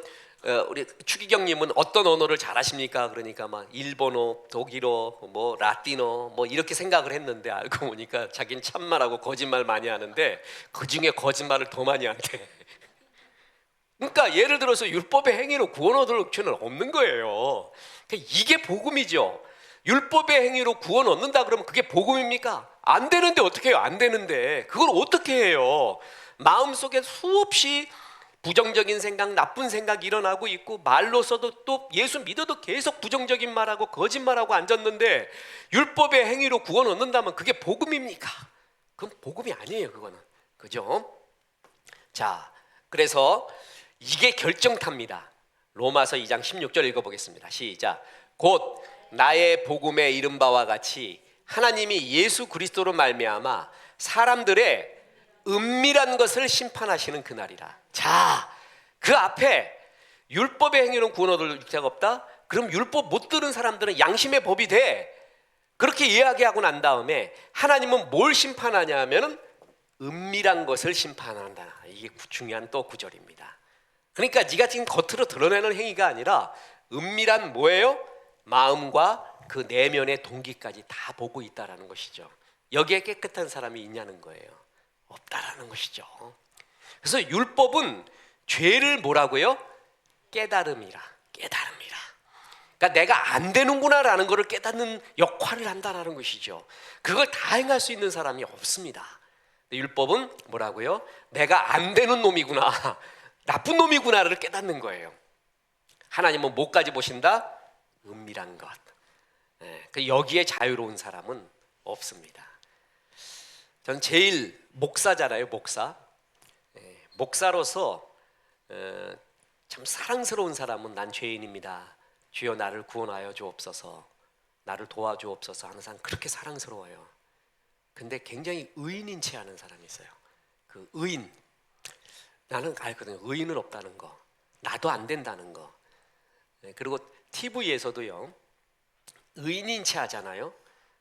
우리 추기경님은 어떤 언어를 잘하십니까? 그러니까 막 일본어, 독일어, 뭐 라틴어 뭐 이렇게 생각을 했는데 알고 보니까 자기는 참말하고 거짓말 많이 하는데 그 중에 거짓말을 더 많이 한대. 그러니까 예를 들어서 율법의 행위로 구원 얻을 죄는 없는 거예요. 이게 복음이죠. 율법의 행위로 구원 얻는다 그러면 그게 복음입니까? 안 되는데 어떻게 해요? 안 되는데 그걸 어떻게 해요? 마음속에 수없이 부정적인 생각, 나쁜 생각이 일어나고 있고 말로서도 또 예수 믿어도 계속 부정적인 말하고 거짓말하고 앉았는데 율법의 행위로 구원 얻는다면 그게 복음입니까? 그건 복음이 아니에요. 그거는. 그죠? 자, 그래서 이게 결정탑니다. 로마서 2장 16절 읽어보겠습니다. 시작. 곧 나의 복음에 이른 바와 같이 하나님이 예수 그리스도로 말미암아 사람들의 은밀한 것을 심판하시는 그날이라. 자, 그 앞에 율법의 행위는 구원 얻을 자가 없다? 그럼 율법 못 들은 사람들은 양심의 법이 돼. 그렇게 이야기하고 난 다음에 하나님은 뭘 심판하냐 하면 은밀한 것을 심판한다. 이게 중요한 또 구절입니다. 그러니까 네가 지금 겉으로 드러내는 행위가 아니라 은밀한 뭐예요? 마음과 그 내면의 동기까지 다 보고 있다라는 것이죠. 여기에 깨끗한 사람이 있냐는 거예요. 없다라는 것이죠. 그래서 율법은 죄를 뭐라고요? 깨달음이라. 깨달음이라. 그러니까 내가 안 되는구나라는 것을 깨닫는 역할을 한다라는 것이죠. 그걸 다 행할 수 있는 사람이 없습니다. 율법은 뭐라고요? 내가 안 되는 놈이구나, 나쁜 놈이구나를 깨닫는 거예요. 하나님은 뭐까지 보신다? 은밀한 것. 여기에 자유로운 사람은 없습니다. 전 제일 목사잖아요, 목사. 목사로서 참 사랑스러운 사람은 난 죄인입니다. 주여 나를 구원하여 주옵소서, 나를 도와주옵소서, 항상 그렇게 사랑스러워요. 근데 굉장히 의인인 체 하는 사람이 있어요. 그 의인, 나는 알거든요. 의인은 없다는 거, 나도 안 된다는 거. 그리고 TV에서도요, 의인인 체 하잖아요.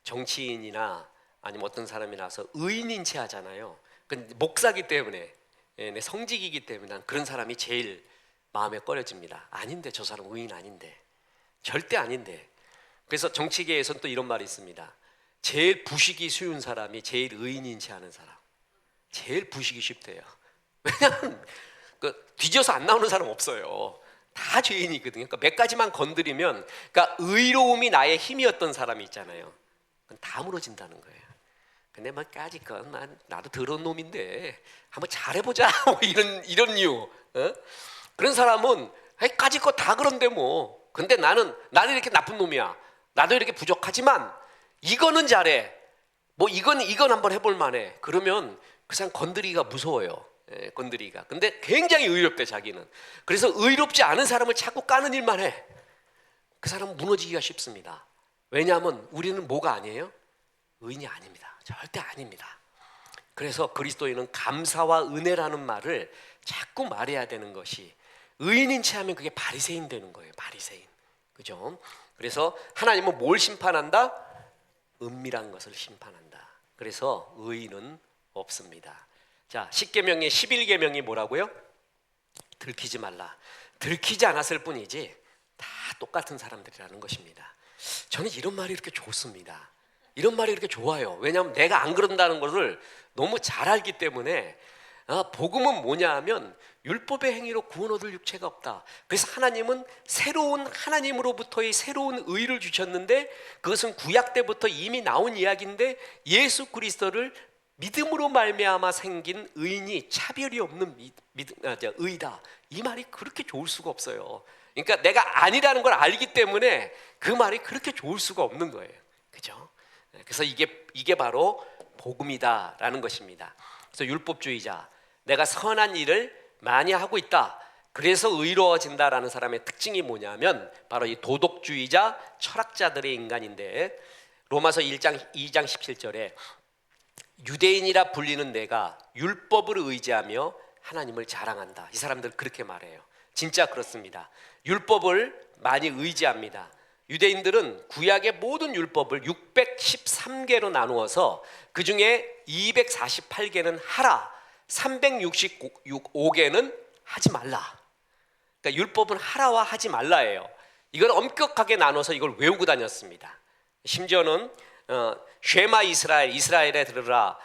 정치인이나 아니면 어떤 사람이 나서 의인인 체 하잖아요. 그 목사기 때문에, 내 성직이기 때문에 난 그런 사람이 제일 마음에 꺼려집니다. 아닌데, 저 사람 의인 아닌데, 절대 아닌데. 그래서 정치계에서는 또 이런 말이 있습니다. 제일 부식이 쉬운 사람이 제일 의인인 체 하는 사람. 제일 부식이 쉽대요. 왜냐하면 뒤져서 안 나오는 사람 없어요. 다 죄인이거든요. 그러니까 몇 가지만 건드리면, 그러니까 의로움이 나의 힘이었던 사람이 있잖아요. 그건 다 무너진다는 거예요. 근데 막 까짓 건 나도 더러운 놈인데 한번 잘해보자, 뭐 이런 이유. 그런 사람은 까짓 거 다 그런데 뭐. 근데 나는 이렇게 나쁜 놈이야, 나도 이렇게 부족하지만 이거는 잘해, 뭐 이건 한번 해볼 만해. 그러면 그 사람 건드리기가 무서워요. 건드리기가. 근데 굉장히 의롭대, 자기는. 그래서 의롭지 않은 사람을 자꾸 까는 일만 해. 그 사람은 무너지기가 쉽습니다. 왜냐하면 우리는 뭐가 아니에요? 의인이 아닙니다. 절대 아닙니다. 그래서 그리스도인은 감사와 은혜라는 말을 자꾸 말해야 되는 것이, 의인인 체 하면 그게 바리새인 되는 거예요. 바리새인. 그죠? 그래서 하나님은 뭘 심판한다? 은밀한 것을 심판한다. 그래서 의인은 없습니다. 자, 10계명의 11계명이 뭐라고요? 들키지 말라. 들키지 않았을 뿐이지 다 똑같은 사람들이라는 것입니다. 저는 이런 말이 이렇게 좋습니다. 이런 말이 이렇게 좋아요. 왜냐하면 내가 안 그런다는 것을 너무 잘 알기 때문에. 복음은 뭐냐 하면 율법의 행위로 구원 얻을 육체가 없다. 그래서 하나님은 새로운, 하나님으로부터의 새로운 의를 주셨는데, 그것은 구약 때부터 이미 나온 이야기인데, 예수 그리스도를 믿음으로 말미암아 생긴 의인이 차별이 없는 의다. 이 말이 그렇게 좋을 수가 없어요. 그러니까 내가 아니라는 걸 알기 때문에 그 말이 그렇게 좋을 수가 없는 거예요. 그죠? 그래서 이게 바로 복음이다라는 것입니다. 그래서 율법주의자, 내가 선한 일을 많이 하고 있다, 그래서 의로워진다라는 사람의 특징이 뭐냐면 바로 이 도덕주의자, 철학자들의 인간인데, 로마서 2장 17절에 유대인이라 불리는 내가 율법을 의지하며 하나님을 자랑한다. 이 사람들 그렇게 말해요. 진짜 그렇습니다. 율법을 많이 의지합니다. 유대인들은 구약의 모든 율법을 613개로 나누어서 그 중에 248개는 하라, 365개는 하지 말라. 그러니까 율법은 하라와 하지 말라예요. 이걸 엄격하게 나눠서 이걸 외우고 다녔습니다. 심지어는 쉐마 이스라엘에 들으라,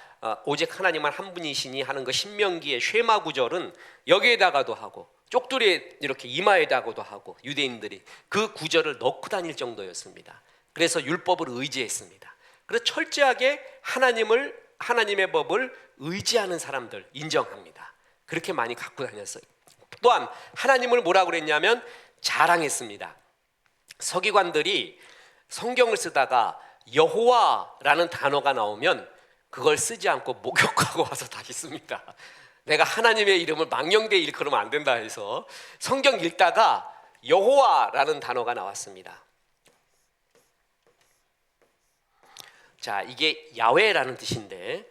오직 하나님만 한 분이시니 하는 거, 신명기의 쉐마 구절은 여기에다가도 하고 쪽두리 이렇게 이마에다가도 하고, 유대인들이 그 구절을 넣고 다닐 정도였습니다. 그래서 율법을 의지했습니다. 그래서 철저하게 하나님의 법을 의지하는 사람들 인정합니다. 그렇게 많이 갖고 다녔어요. 또한 하나님을 뭐라고 그랬냐면 자랑했습니다. 서기관들이 성경을 쓰다가 여호와라는 단어가 나오면 그걸 쓰지 않고 목욕하고 와서 다시 씁니다. 내가 하나님의 이름을 망령되이 일컬으면 안 된다 해서 성경 읽다가 여호와라는 단어가 나왔습니다. 자, 이게 야훼라는 뜻인데,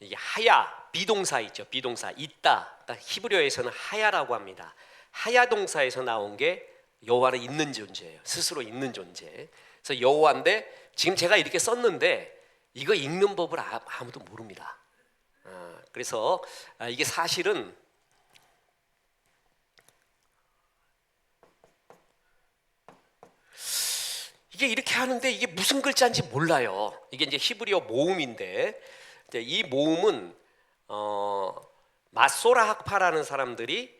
이게 하야, 비동사 있죠. 비동사 있다. 그러니까 히브리어에서는 하야라고 합니다. 하야 동사에서 나온 게 여호와는 있는 존재예요. 스스로 있는 존재. 그래서 여호와인데, 지금 제가 이렇게 썼는데 이거 읽는 법을 아무도 모릅니다. 그래서 이게 사실은 이게 이렇게 하는데 이게 무슨 글자인지 몰라요. 이게 이제 히브리어 모음인데 이제 이 모음은 마소라 학파라는 사람들이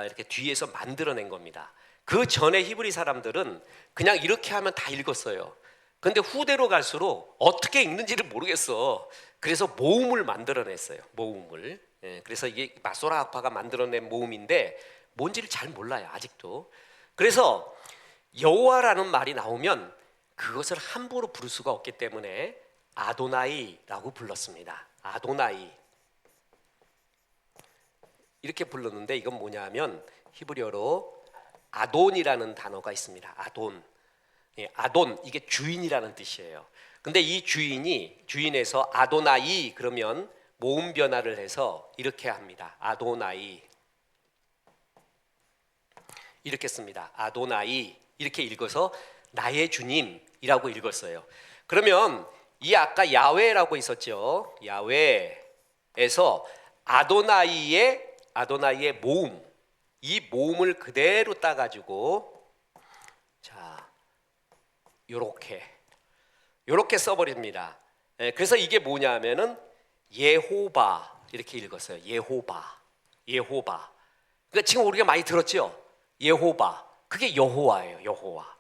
이렇게 뒤에서 만들어낸 겁니다. 그 전에 히브리 사람들은 그냥 이렇게 하면 다 읽었어요. 근데 후대로 갈수록 어떻게 읽는지를 모르겠어. 그래서 모음을 만들어냈어요. 모음을. 그래서 이게 마소라 학파가 만들어낸 모음인데 뭔지를 잘 몰라요. 아직도. 그래서 여호와라는 말이 나오면 그것을 함부로 부를 수가 없기 때문에 아도나이라고 불렀습니다. 아도나이 이렇게 불렀는데 이건 뭐냐면 히브리어로 아돈이라는 단어가 있습니다. 아돈. 아돈 이게 주인이라는 뜻이에요. 근데 이 주인에서 아도나이 그러면 모음 변화를 해서 이렇게 합니다. 아도나이 이렇게 씁니다. 아도나이 이렇게 읽어서 나의 주님이라고 읽었어요. 그러면 이 아까 야훼라고 있었죠. 야훼에서 아도나이의 모음 이 모음을 그대로 따가지고 자 요렇게 써버립니다. 그래서 이게 뭐냐면은 예호바 이렇게 읽었어요. 예호바. 그러니까 지금 우리가 많이 들었죠. 예호바 그게 여호와예요. 여호와.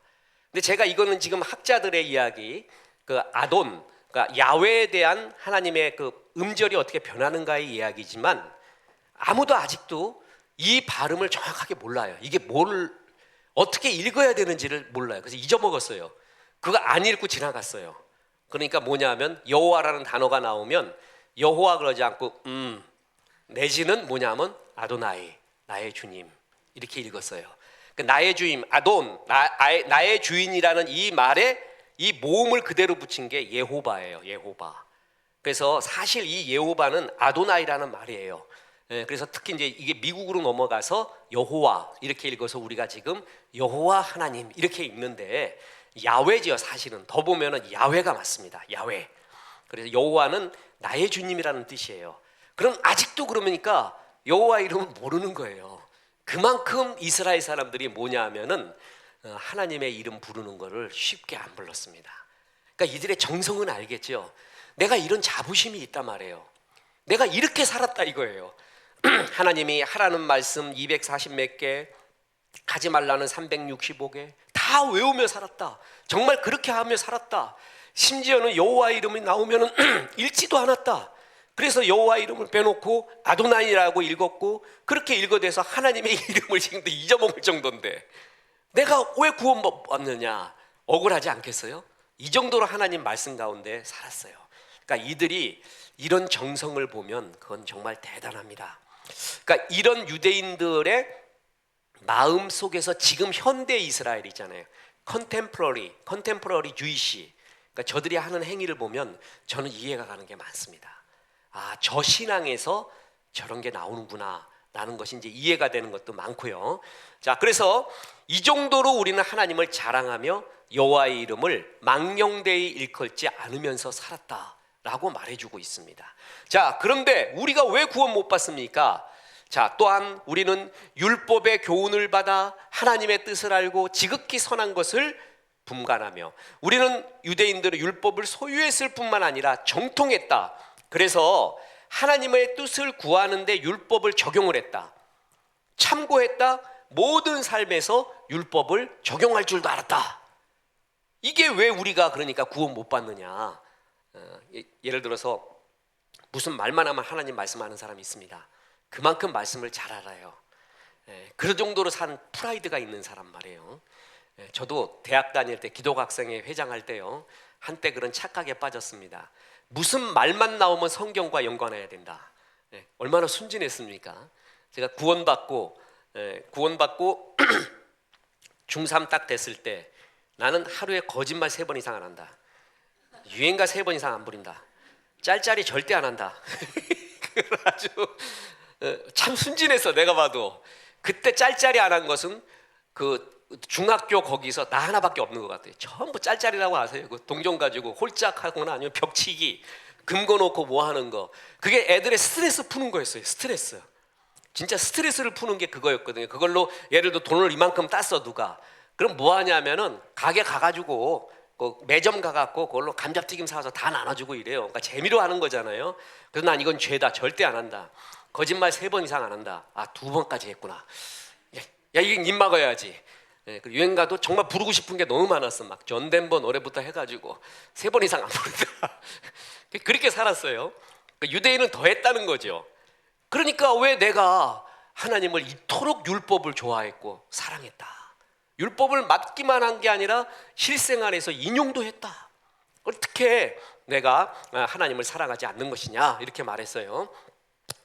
근데 제가 이거는 지금 학자들의 이야기 그 아돈 그러니까 야훼에 대한 하나님의 그 음절이 어떻게 변하는가의 이야기지만 아무도 아직도 이 발음을 정확하게 몰라요. 이게 뭘 어떻게 읽어야 되는지를 몰라요. 그래서 잊어먹었어요. 그거 안 읽고 지나갔어요. 그러니까 뭐냐면 여호와라는 단어가 나오면 여호와 그러지 않고 내지는 뭐냐면 아도나이 나의 주님 이렇게 읽었어요. 나의 주임 아돈 나의 주인이라는 이 말에 이 모음을 그대로 붙인 게 예호바예요. 예호바. 그래서 사실 이 예호바는 아도나이라는 말이에요. 그래서 특히 이제 이게 미국으로 넘어가서 여호와 이렇게 읽어서 우리가 지금 여호와 하나님 이렇게 읽는데 야훼지요. 사실은 더 보면은 야훼가 맞습니다. 야훼. 그래서 여호와는 나의 주님이라는 뜻이에요. 그럼 아직도 그러니까 여호와 이름은 모르는 거예요. 그만큼 이스라엘 사람들이 뭐냐 하면은 하나님의 이름 부르는 거를 쉽게 안 불렀습니다. 그러니까 이들의 정성은 알겠죠. 내가 이런 자부심이 있단 말이에요. 내가 이렇게 살았다 이거예요. 하나님이 하라는 말씀 240 몇 개, 하지 말라는 365개 다 외우며 살았다. 정말 그렇게 하며 살았다. 심지어는 여호와 이름이 나오면은 읽지도 않았다. 그래서 여호와 이름을 빼놓고 아도나이라고 읽었고 그렇게 읽어대서 하나님의 이름을 지금도 잊어먹을 정도인데 내가 왜 구원 못 받느냐 억울하지 않겠어요? 이 정도로 하나님 말씀 가운데 살았어요. 그러니까 이들이 이런 정성을 보면 그건 정말 대단합니다. 그러니까 이런 유대인들의 마음 속에서 지금 현대 이스라엘 있잖아요. 컨템포러리 주이시. 그러니까 저들이 하는 행위를 보면 저는 이해가 가는 게 많습니다. 아, 저 신앙에서 저런 게 나오는구나 라는 것이 이제 이해가 되는 것도 많고요. 자, 그래서 이 정도로 우리는 하나님을 자랑하며 여호와의 이름을 망령되이 일컬지 않으면서 살았다라고 말해주고 있습니다. 자, 그런데 우리가 왜 구원 못 받습니까? 자, 또한 우리는 율법의 교훈을 받아 하나님의 뜻을 알고 지극히 선한 것을 분간하며 우리는 유대인들은 율법을 소유했을 뿐만 아니라 정통했다. 그래서 하나님의 뜻을 구하는데 율법을 적용을 했다. 참고했다. 모든 삶에서 율법을 적용할 줄도 알았다. 이게 왜 우리가 그러니까 구원 못 받느냐. 예를 들어서 무슨 말만 하면 하나님 말씀하는 사람이 있습니다. 그만큼 말씀을 잘 알아요. 그 정도로 산 프라이드가 있는 사람 말이에요. 저도 대학 다닐 때 기독학생회 회장할 때요. 한때 그런 착각에 빠졌습니다. 무슨 말만 나오면 성경과 연관해야 된다. 얼마나 순진했습니까? 제가 구원받고 중3 딱 됐을 때 나는 하루에 거짓말 3번 이상 안 한다. 유행가 3번 이상 안 부린다. 짤짤이 절대 안 한다. 아주 참 순진했어. 내가 봐도 그때 짤짤이 안 한 것은 그 중학교 거기서 나 하나밖에 없는 것 같아요. 전부 짤짤이라고 아세요? 그 동전 가지고 홀짝하거나 아니면 벽치기, 금 거놓고 뭐 하는 거. 그게 애들의 스트레스 푸는 거였어요. 스트레스. 진짜 스트레스를 푸는 게 그거였거든요. 그걸로 예를 들어 돈을 이만큼 땄어 누가. 그럼 뭐 하냐면은 가게 가가지고 그 매점 가갖고 그걸로 감자튀김 사서 다 나눠주고 이래요. 그러니까 재미로 하는 거잖아요. 그래서 난 이건 죄다, 절대 안 한다. 거짓말 3번 이상 안 한다. 아, 2번까지 했구나. 야, 이게 입 막아야지. 예, 그 유행가도 정말 부르고 싶은 게 너무 많았어. 막 전덴버 노래부터 해가지고 3번 이상 안 부른다. 그렇게 살았어요. 유대인은 더 했다는 거죠. 그러니까 왜 내가 하나님을 이토록 율법을 좋아했고 사랑했다. 율법을 맡기만 한 게 아니라 실생활에서 인용도 했다. 어떻게 내가 하나님을 사랑하지 않는 것이냐 이렇게 말했어요.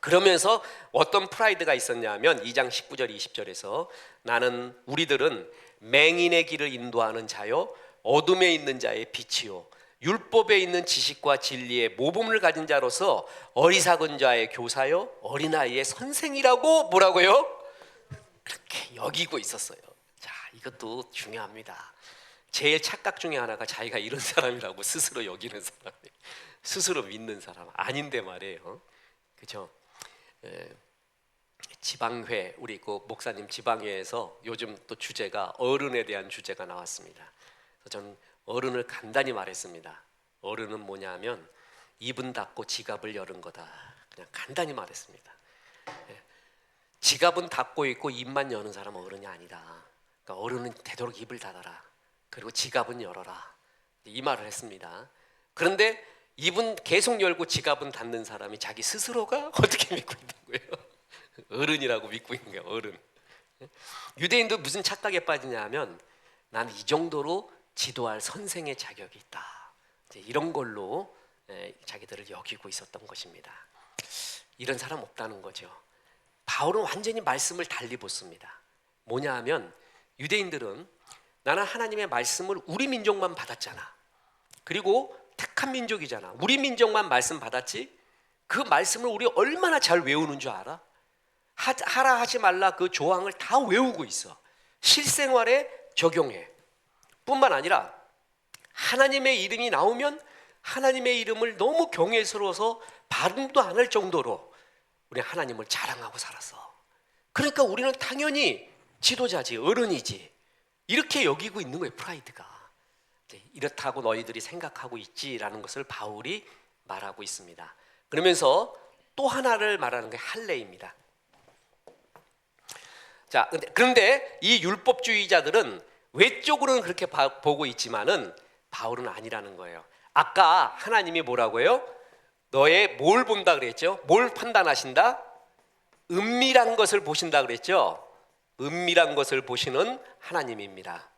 그러면서 어떤 프라이드가 있었냐면 2장 19절 20절에서 나는 우리들은 맹인의 길을 인도하는 자요 어둠에 있는 자의 빛이요 율법에 있는 지식과 진리의 모범을 가진 자로서 어리석은 자의 교사요 어린아이의 선생이라고 뭐라고요? 그렇게 여기고 있었어요. 자, 이것도 중요합니다. 제일 착각 중에 하나가 자기가 이런 사람이라고 스스로 여기는 사람, 스스로 믿는 사람 아닌데 말이에요. 그죠? 지방회, 우리 그 목사님 지방회에서 요즘 또 주제가 어른에 대한 주제가 나왔습니다. 그래서 저는 어른을 간단히 말했습니다. 어른은 뭐냐면 입은 닫고 지갑을 여는 거다. 그냥 간단히 말했습니다. 지갑은 닫고 있고 입만 여는 사람은 어른이 아니다. 그러니까 어른은 되도록 입을 닫아라. 그리고 지갑은 열어라. 이 말을 했습니다. 그런데 입은 계속 열고 지갑은 닫는 사람이 자기 스스로가 어떻게 믿고 있는 거예요? 어른이라고 믿고 있는 거예요. 어른. 유대인도 무슨 착각에 빠지냐면 나는 이 정도로 지도할 선생의 자격이 있다. 이런 걸로 자기들을 여기고 있었던 것입니다. 이런 사람 없다는 거죠. 바울은 완전히 말씀을 달리 보습니다. 뭐냐 하면 유대인들은 나는 하나님의 말씀을 우리 민족만 받았잖아. 그리고 택한 민족이잖아. 우리 민족만 말씀 받았지. 그 말씀을 우리 얼마나 잘 외우는 줄 알아? 하라 하지 말라 그 조항을 다 외우고 있어. 실생활에 적용해. 뿐만 아니라 하나님의 이름이 나오면 하나님의 이름을 너무 경외스러워서 발음도 안 할 정도로 우리 하나님을 자랑하고 살았어. 그러니까 우리는 당연히 지도자지, 어른이지. 이렇게 여기고 있는 거예요. 프라이드가. 이렇다고 너희들이 생각하고 있지라는 것을 바울이 말하고 있습니다. 그러면서 또 하나를 말하는 게 할례입니다. 자, 그런데 이 율법주의자들은 외적으로는 그렇게 보고 있지만은 바울은 아니라는 거예요. 아까 하나님이 뭐라고요? 너의 뭘 본다 그랬죠? 뭘 판단하신다? 은밀한 것을 보신다 그랬죠? 은밀한 것을 보시는 하나님입니다.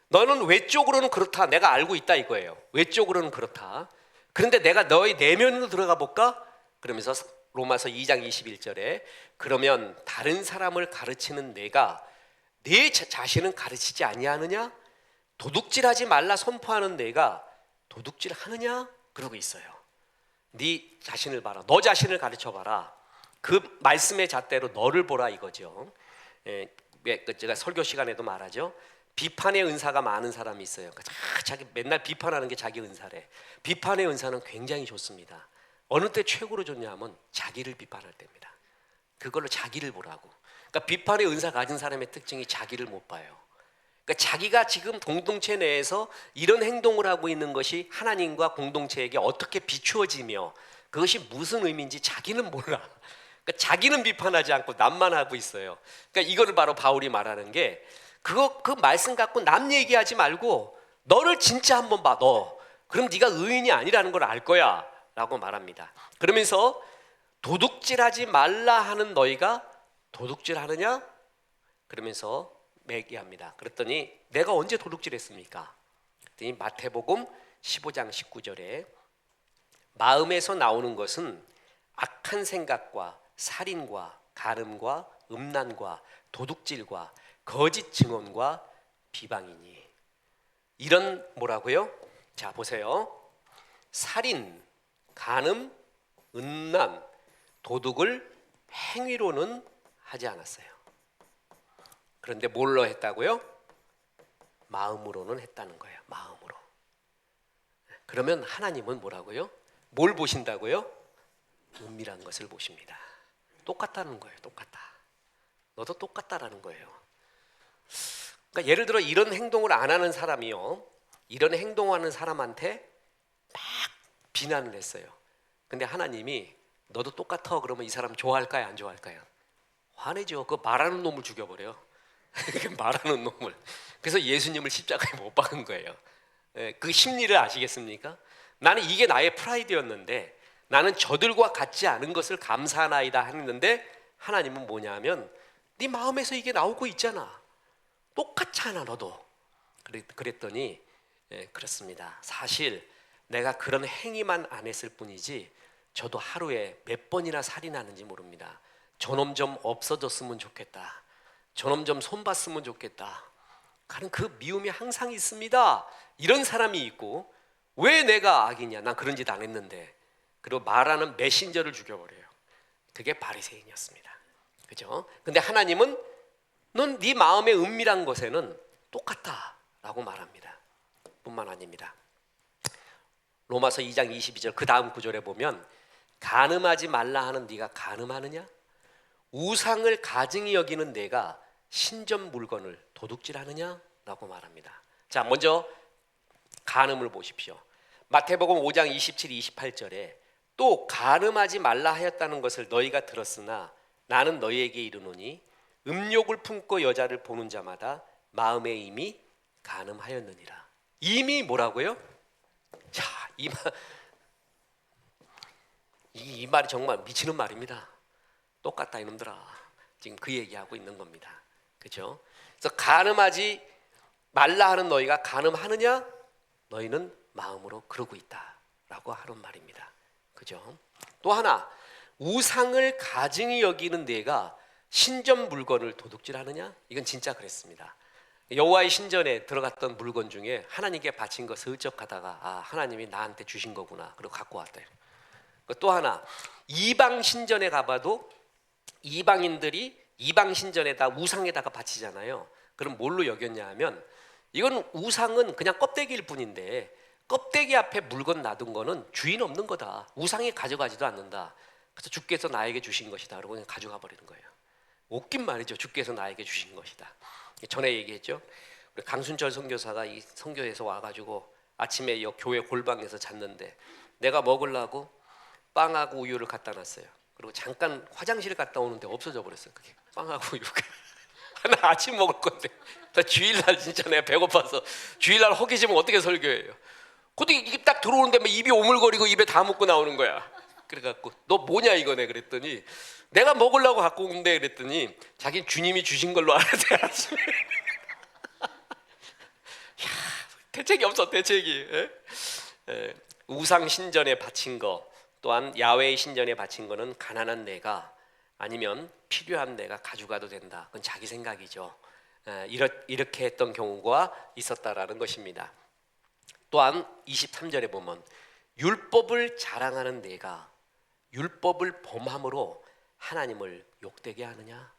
너는 외적으로는 그렇다. 내가 알고 있다 이거예요. 외적으로는 그렇다. 그런데 내가 너의 내면으로 들어가 볼까? 그러면서 로마서 2장 21절에 그러면 다른 사람을 가르치는 내가 네 자신은 가르치지 아니하느냐? 도둑질하지 말라 선포하는 내가 도둑질하느냐? 그러고 있어요. 네 자신을 봐라. 너 자신을 가르쳐 봐라. 그 말씀의 잣대로 너를 보라 이거죠. 제가 설교 시간에도 말하죠. 비판의 은사가 많은 사람이 있어요. 자기 맨날 비판하는 게 자기 은사래. 비판의 은사는 굉장히 좋습니다. 어느 때 최고로 좋냐면 자기를 비판할 때입니다. 그걸로 자기를 보라고. 그러니까 비판의 은사 가진 사람의 특징이 자기를 못 봐요. 그러니까 자기가 지금 공동체 내에서 이런 행동을 하고 있는 것이 하나님과 공동체에게 어떻게 비추어지며 그것이 무슨 의미인지 자기는 몰라. 그러니까 자기는 비판하지 않고 남만 하고 있어요. 그러니까 이거를 바로 바울이 말하는 게 그 말씀 갖고 남 얘기하지 말고 너를 진짜 한번 봐. 너. 그럼 네가 의인이 아니라는 걸 알 거야 라고 말합니다. 그러면서 도둑질하지 말라 하는 너희가 도둑질하느냐? 그러면서 얘기합니다. 그랬더니 내가 언제 도둑질했습니까? 그랬더니 마태복음 15장 19절에 마음에서 나오는 것은 악한 생각과 살인과 간음과 음란과 도둑질과 거짓 증언과 비방이니. 이런 뭐라고요? 자 보세요. 살인, 간음, 음란, 도둑을 행위로는 하지 않았어요. 그런데 뭘로 했다고요? 마음으로는 했다는 거예요. 마음으로. 그러면 하나님은 뭐라고요? 뭘 보신다고요? 은밀한 것을 보십니다. 똑같다는 거예요. 똑같다. 너도 똑같다라는 거예요. 그러니까 예를 들어 이런 행동을 안 하는 사람이요, 이런 행동하는 사람한테 막 비난을 했어요. 근데 하나님이 너도 똑같아 그러면 이 사람 좋아할까요, 안 좋아할까요? 화내죠. 그 말하는 놈을 죽여버려. 말하는 놈을. 그래서 예수님을 십자가에 못 박은 거예요. 그 심리를 아시겠습니까? 나는 이게 나의 프라이드였는데, 나는 저들과 같지 않은 것을 감사하나이다 했는데, 하나님은 뭐냐면 네 마음에서 이게 나오고 있잖아. 똑같잖아 너도. 그랬더니 그렇습니다. 사실 내가 그런 행위만 안 했을 뿐이지 저도 하루에 몇 번이나 살인하는지 모릅니다. 저놈 좀 없어졌으면 좋겠다. 저놈 좀 손봤으면 좋겠다. 하는 그 미움이 항상 있습니다. 이런 사람이 있고, 왜 내가 악이냐? 난 그런 짓 안 했는데. 그리고 말하는 메신저를 죽여버려요. 그게 바리새인이었습니다. 그죠? 근데 하나님은 넌 네 마음의 은밀한 것에는 똑같다라고 말합니다. 뿐만 아닙니다. 로마서 2장 22절 그 다음 구절에 보면, 간음하지 말라 하는 네가 간음하느냐? 우상을 가증히 여기는 내가 신전 물건을 도둑질하느냐? 라고 말합니다. 자, 먼저 간음을 보십시오. 마태복음 5장 27, 28절에 또 간음하지 말라 하였다는 것을 너희가 들었으나 나는 너희에게 이르노니 음욕을 품고 여자를 보는 자마다 마음에 이미 간음하였느니라. 이미 뭐라고요? 자, 이 말이 정말 미치는 말입니다. 똑같다 이놈들아. 지금 그 얘기하고 있는 겁니다. 그렇죠? 그래서 간음하지 말라 하는 너희가 간음하느냐? 너희는 마음으로 그러고 있다라고 하는 말입니다. 그죠? 또 하나, 우상을 가증히 여기는 내가 신전 물건을 도둑질하느냐? 이건 진짜 그랬습니다. 여호와의 신전에 들어갔던 물건 중에 하나님께 바친 거 슬쩍 가다가 하나님이 나한테 주신 거구나. 그리고 갖고 왔대요. 또 하나, 이방 신전에 가봐도 이방인들이 이방 신전에다 우상에다가 바치잖아요. 그럼 뭘로 여겼냐 하면, 이건 우상은 그냥 껍데기일 뿐인데 껍데기 앞에 물건 놔둔 거는 주인 없는 거다. 우상이 가져가지도 않는다. 그래서 주께서 나에게 주신 것이다. 그러고 그냥 가져가 버리는 거예요. 웃긴 말이죠. 주께서 나에게 주신 것이다. 전에 얘기했죠. 우리 강순철 선교사가 이 선교에서 와가지고 아침에 이 교회 골방에서 잤는데 내가 먹으려고 빵하고 우유를 갖다 놨어요. 그리고 잠깐 화장실 갔다 오는데 없어져 버렸어요. 그게 빵하고 우유가. 하나 아침 먹을 건데 나 주일날 진짜 내가 배고파서 주일날 허기지면 어떻게 설교해요. 근데 이게 딱 들어오는데 막 입이 오물거리고 입에 다 묻고 나오는 거야. 그래갖고 너 뭐냐 이거네 그랬더니 내가 먹으려고 갖고 온대 그랬더니 자기 주님이 주신 걸로 알아대 아침에. 야, 대책이 없어 대책이. 우상 신전에 바친 거, 또한 야훼의 신전에 바친 거는 가난한 내가 아니면 필요한 내가 가져가도 된다. 그건 자기 생각이죠. 이렇게 했던 경우가 있었다라는 것입니다. 또한 23절에 보면 율법을 자랑하는 내가 율법을 범함으로 하나님을 욕되게 하느냐?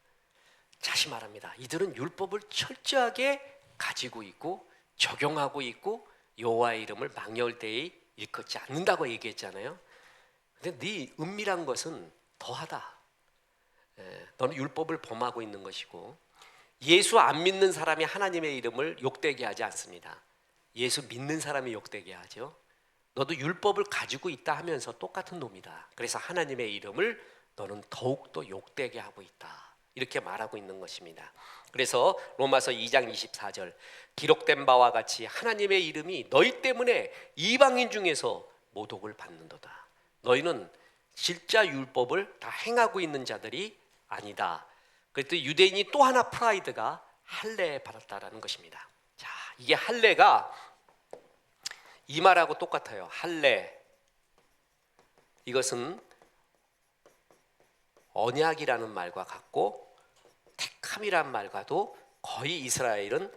다시 말합니다. 이들은 율법을 철저하게 가지고 있고 적용하고 있고 여호와의 이름을 망려할 때에 일컫지 않는다고 얘기했잖아요. 근데 네 은밀한 것은 더하다. 너는 율법을 범하고 있는 것이고, 예수 안 믿는 사람이 하나님의 이름을 욕되게 하지 않습니다. 예수 믿는 사람이 욕되게 하죠. 너도 율법을 가지고 있다 하면서 똑같은 놈이다. 그래서 하나님의 이름을 너는 더욱더 욕되게 하고 있다. 이렇게 말하고 있는 것입니다. 그래서 로마서 2장 24절 기록된 바와 같이 하나님의 이름이 너희 때문에 이방인 중에서 모독을 받는도다. 너희는 진짜 율법을 다 행하고 있는 자들이 아니다. 그랬더니 유대인이 또 하나 프라이드가 할례 받았다라는 것입니다. 자, 이게 할례가 이 말하고 똑같아요. 할례, 이것은 언약이라는 말과 같고 택함이라는 말과도 거의 이스라엘은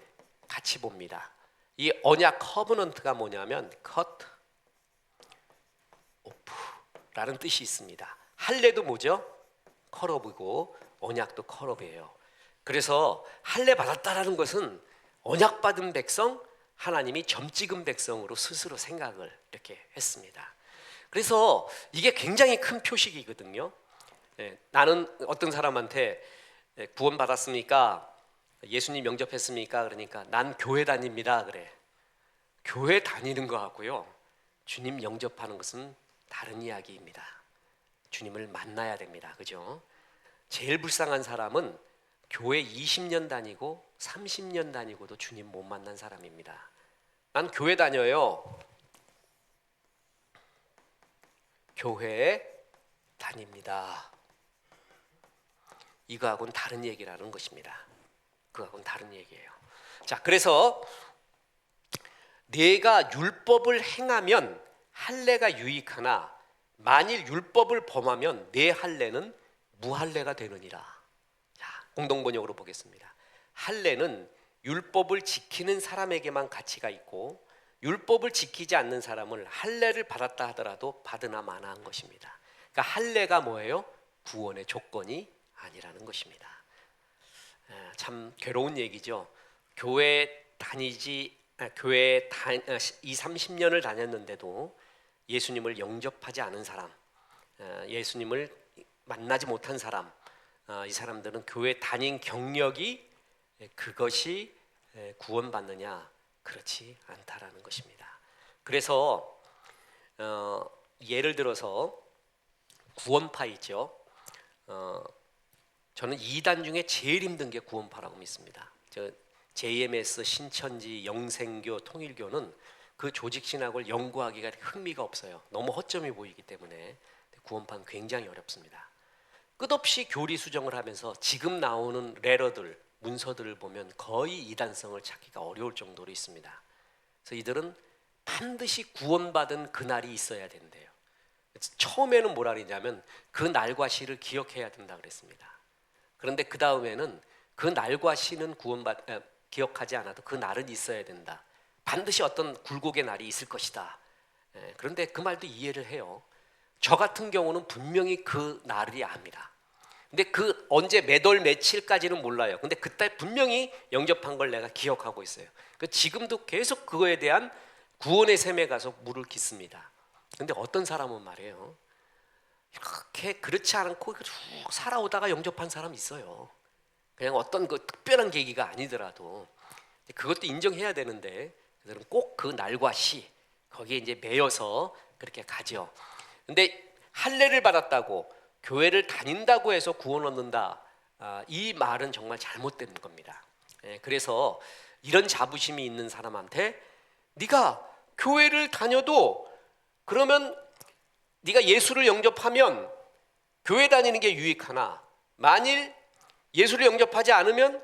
같이 봅니다. 이 언약 커버넌트가 뭐냐면 cut off라는 뜻이 있습니다. 할례도 뭐죠? 컷업이고 언약도 컷업이에요. 그래서 할례 받았다라는 것은 언약 받은 백성, 하나님이 점 찍은 백성으로 스스로 생각을 이렇게 했습니다. 그래서 이게 굉장히 큰 표식이거든요. 나는 어떤 사람한테 구원 받았습니까? 예수님 영접했습니까? 그러니까 난 교회 다닙니다. 그래. 교회 다니는 거하고요, 주님 영접하는 것은 다른 이야기입니다. 주님을 만나야 됩니다. 그죠? 제일 불쌍한 사람은 교회 20년 다니고 30년 다니고도 주님 못 만난 사람입니다. 난 교회 다녀요. 교회에 다닙니다. 이거하고는 다른 얘기라는 것입니다. 그거하고는 다른 얘기예요. 자, 그래서 내가 율법을 행하면 할례가 유익하나 만일 율법을 범하면 내 할례는 무할례가 되느니라. 자, 공동번역으로 보겠습니다. 할례는 율법을 지키는 사람에게만 가치가 있고 율법을 지키지 않는 사람을 할례를 받았다 하더라도 받으나 마나한 것입니다. 그러니까 할례가 뭐예요? 구원의 조건이 아니라는 것입니다. 참 괴로운 얘기죠. 교회 30년을 다녔는데도 예수님을 영접하지 않은 사람, 예수님을 만나지 못한 사람, 이 사람들은 교회 다닌 경력이 그것이 구원받느냐? 그렇지 않다라는 것입니다. 그래서 예를 들어서 구원파 있죠. 저는 2단 중에 제일 힘든 게 구원파라고 믿습니다. JMS, 신천지, 영생교, 통일교는 그 조직 신학을 연구하기가 흥미가 없어요. 너무 허점이 보이기 때문에 구원파는 굉장히 어렵습니다. 끝없이 교리 수정을 하면서 지금 나오는 레러들, 문서들을 보면 거의 이단성을 찾기가 어려울 정도로 있습니다. 그래서 이들은 반드시 구원받은 그날이 있어야 된대요. 처음에는 뭐라 그러냐면 그 날과 시를 기억해야 된다 그랬습니다. 그런데 그 다음에는 그 날과 시는 기억하지 않아도 그 날은 있어야 된다. 반드시 어떤 굴곡의 날이 있을 것이다. 그런데 그 말도 이해를 해요. 저 같은 경우는 분명히 그 날이 압니다. 근데 그 언제 몇 월 며칠까지는 몰라요. 근데 그때 분명히 영접한 걸 내가 기억하고 있어요. 지금도 계속 그거에 대한 구원의 셈에 가서 물을 깃습니다. 근데 어떤 사람은 말이에요, 이렇게 그렇지 않고 쭉 살아오다가 영접한 사람이 있어요. 그냥 어떤 그 특별한 계기가 아니더라도 그것도 인정해야 되는데 그들은 꼭 그 날과 시 거기에 이제 매여서 그렇게 가죠. 근데 할례를 받았다고 교회를 다닌다고 해서 구원 얻는다, 이 말은 정말 잘못된 겁니다. 그래서 이런 자부심이 있는 사람한테 네가 교회를 다녀도 그러면 네가 예수를 영접하면 교회 다니는 게 유익하나 만일 예수를 영접하지 않으면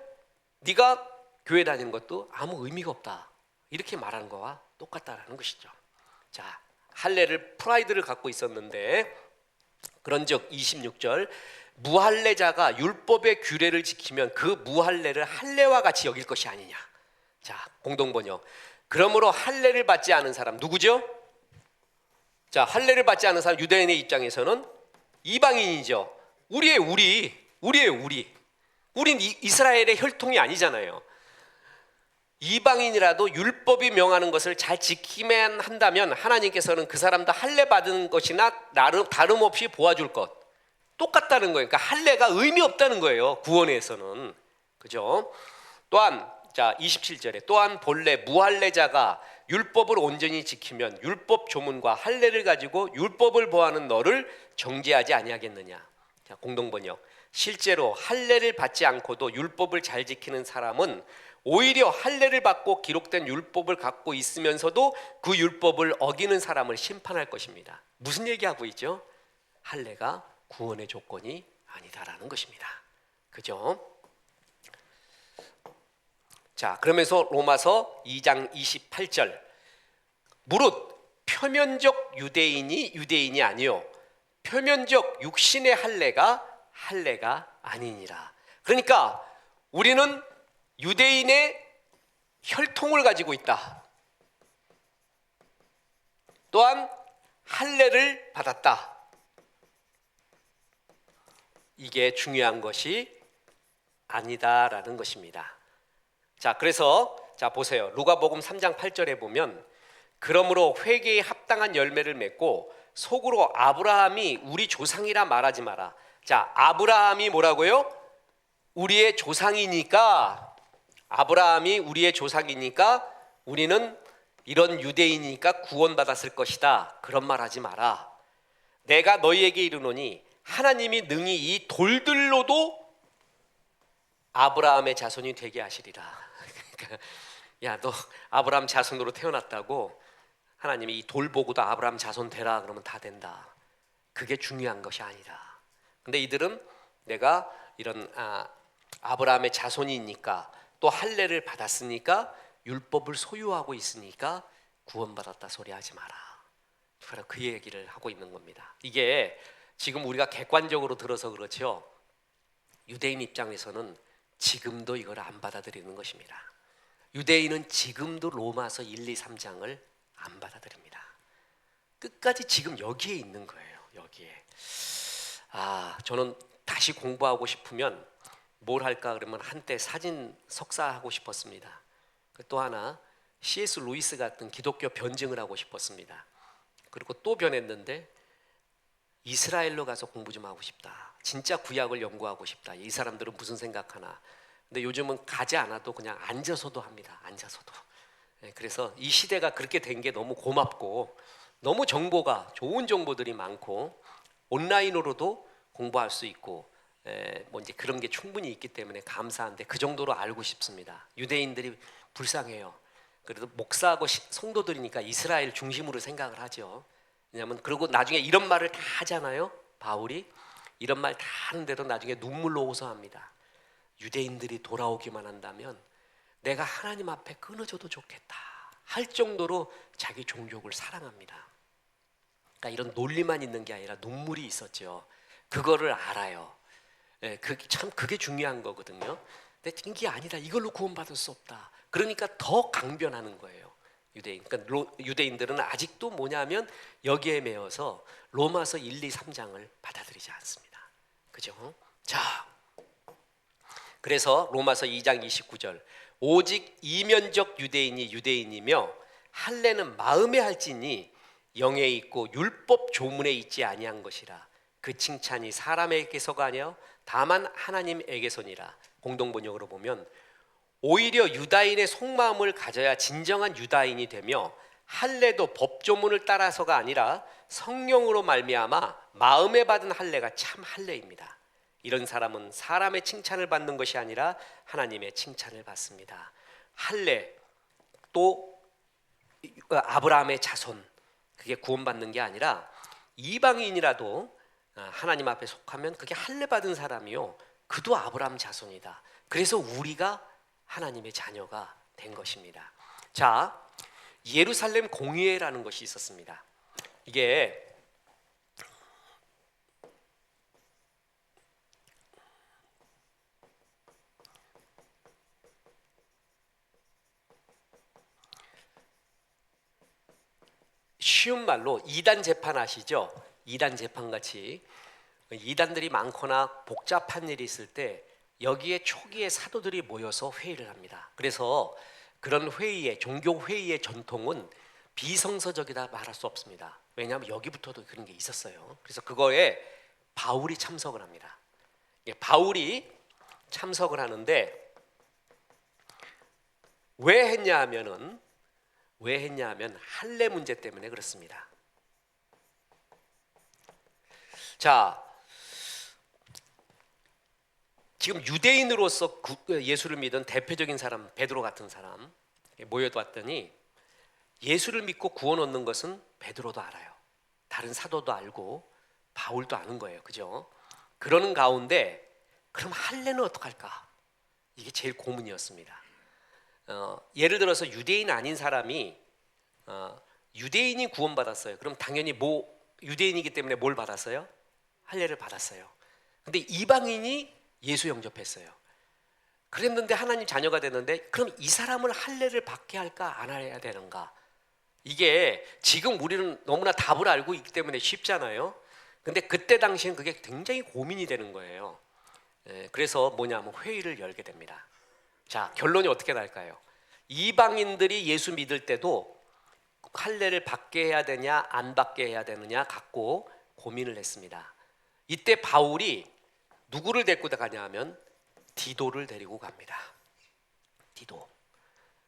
네가 교회 다니는 것도 아무 의미가 없다, 이렇게 말하는 거와 똑같다라는 것이죠. 자, 할례를 프라이드를 갖고 있었는데 그런즉 26절 무할례자가 율법의 규례를 지키면 그 무할례를 할례와 같이 여길 것이 아니냐. 자, 공동번역. 그러므로 할례를 받지 않은 사람 누구죠? 자, 할례를 받지 않은 사람 유대인의 입장에서는 이방인이죠. 우리의 우리. 우린 이스라엘의 혈통이 아니잖아요. 이방인이라도 율법이 명하는 것을 잘 지키면 한다면 하나님께서는 그 사람도 할례 받은 것이나 다름없이 보아줄 것 똑같다는 거예요. 그러니까 할례가 의미 없다는 거예요, 구원에서는. 그죠? 또한 자 27절에 또한 본래 무할례자가 율법을 온전히 지키면 율법 조문과 할례를 가지고 율법을 보하는 너를 정죄하지 아니하겠느냐. 자, 공동번역. 실제로 할례를 받지 않고도 율법을 잘 지키는 사람은 오히려 할례를 받고 기록된 율법을 갖고 있으면서도 그 율법을 어기는 사람을 심판할 것입니다. 무슨 얘기하고 있죠? 할례가 구원의 조건이 아니다라는 것입니다. 그죠? 자, 그러면서 로마서 2장 28절 무릇 표면적 유대인이 아니요 표면적 육신의 할례가 아니니라. 그러니까 우리는 유대인의 혈통을 가지고 있다. 또한 할례를 받았다. 이게 중요한 것이 아니다라는 것입니다. 자, 그래서 자 보세요. 누가복음 3장 8절에 보면 그러므로 회개에 합당한 열매를 맺고 속으로 아브라함이 우리 조상이라 말하지 마라. 자, 아브라함이 뭐라고요? 우리의 조상이니까 아브라함이 우리의 조상이니까 우리는 이런 유대인이니까 구원받았을 것이다. 그런 말 하지 마라. 내가 너희에게 이르노니 하나님이 능히 이 돌들로도 아브라함의 자손이 되게 하시리라. 그러니까 야, 너 아브라함 자손으로 태어났다고 하나님이 이 돌 보고도 아브라함 자손 되라 그러면 다 된다. 그게 중요한 것이 아니다. 근데 이들은 내가 이런 아브라함의 자손이니까 또 할례를 받았으니까 율법을 소유하고 있으니까 구원받았다 소리 하지 마라. 바로 그 얘기를 하고 있는 겁니다. 이게 지금 우리가 객관적으로 들어서 그렇죠. 유대인 입장에서는 지금도 이걸 안 받아들이는 것입니다. 유대인은 지금도 로마서 1, 2, 3장을 안 받아들입니다. 끝까지 지금 여기에 있는 거예요. 여기에. 저는 다시 공부하고 싶으면 뭘 할까 그러면 한때 사진 석사하고 싶었습니다. 또 하나 C.S. 루이스 같은 기독교 변증을 하고 싶었습니다. 그리고 또 변했는데 이스라엘로 가서 공부 좀 하고 싶다. 진짜 구약을 연구하고 싶다. 이 사람들은 무슨 생각하나. 근데 요즘은 가지 않아도 그냥 앉아서도 합니다. 앉아서도. 그래서 이 시대가 그렇게 된 게 너무 고맙고 너무 정보가 좋은 정보들이 많고 온라인으로도 공부할 수 있고 뭐 이제 그런 게 충분히 있기 때문에 감사한데 그 정도로 알고 싶습니다. 유대인들이 불쌍해요. 그래도 목사하고 성도들이니까 이스라엘 중심으로 생각을 하죠. 왜냐하면 그리고 나중에 이런 말을 다 하잖아요. 바울이 이런 말 다 하는데도 나중에 눈물로 호소합니다. 유대인들이 돌아오기만 한다면 내가 하나님 앞에 끊어져도 좋겠다 할 정도로 자기 종족을 사랑합니다. 그러니까 이런 논리만 있는 게 아니라 눈물이 있었죠. 그거를 알아요. 그게 중요한 거거든요. 근데 이게 아니다. 이걸로 구원받을 수 없다. 그러니까 더 강변하는 거예요. 유대인. 그러니까 유대인들은 아직도 뭐냐면 여기에 매여서 로마서 1, 2, 3장을 받아들이지 않습니다. 그죠? 자, 그래서 로마서 2장 29절 오직 이면적 유대인이 유대인이며 할례는 마음에 할지니 영에 있고 율법 조문에 있지 아니한 것이라. 그 칭찬이 사람에게서가 아니요 다만 하나님에게서니라. 공동번역으로 보면 오히려 유다인의 속마음을 가져야 진정한 유다인이 되며 할례도 법조문을 따라서가 아니라 성령으로 말미암아 마음에 받은 할례가 참 할례입니다. 이런 사람은 사람의 칭찬을 받는 것이 아니라 하나님의 칭찬을 받습니다. 할례 또 아브라함의 자손 그게 구원받는 게 아니라 이방인이라도 하나님 앞에 속하면 그게 할례 받은 사람이요 그도 아브라함 자손이다. 그래서 우리가 하나님의 자녀가 된 것입니다. 자, 예루살렘 공의회라는 것이 있었습니다. 이게 쉬운 말로 이단 재판 아시죠? 이단 재판 같이 이단들이 많거나 복잡한 일이 있을 때 여기에 초기에 사도들이 모여서 회의를 합니다. 그래서 그런 회의의 종교 회의의 전통은 비성서적이다 말할 수 없습니다. 왜냐하면 여기부터도 그런 게 있었어요. 그래서 그거에 바울이 참석을 합니다. 바울이 참석을 하는데 왜 했냐 하면 할례 문제 때문에 그렇습니다. 자, 지금 유대인으로서 예수를 믿은 대표적인 사람 베드로 같은 사람 모여봤더니 예수를 믿고 구원 얻는 것은 베드로도 알아요. 다른 사도도 알고 바울도 아는 거예요. 그죠? 그러는 가운데 그럼 할례는 어떡할까? 이게 제일 고민이었습니다. 예를 들어서 유대인 아닌 사람이 유대인이 구원받았어요. 그럼 당연히 유대인이기 때문에 뭘 받았어요? 할례를 받았어요. 근데 이방인이 예수 영접했어요. 그랬는데 하나님 자녀가 됐는데 그럼 이 사람을 할례를 받게 할까 안 해야 되는가? 이게 지금 우리는 너무나 답을 알고 있기 때문에 쉽잖아요. 근데 그때 당시엔 그게 굉장히 고민이 되는 거예요. 그래서 뭐냐면 회의를 열게 됩니다. 자, 결론이 어떻게 날까요? 이방인들이 예수 믿을 때도 할례를 받게 해야 되냐 안 받게 해야 되느냐 갖고 고민을 했습니다. 이때 바울이 누구를 데리고 가냐 하면 디도를 데리고 갑니다. 디도.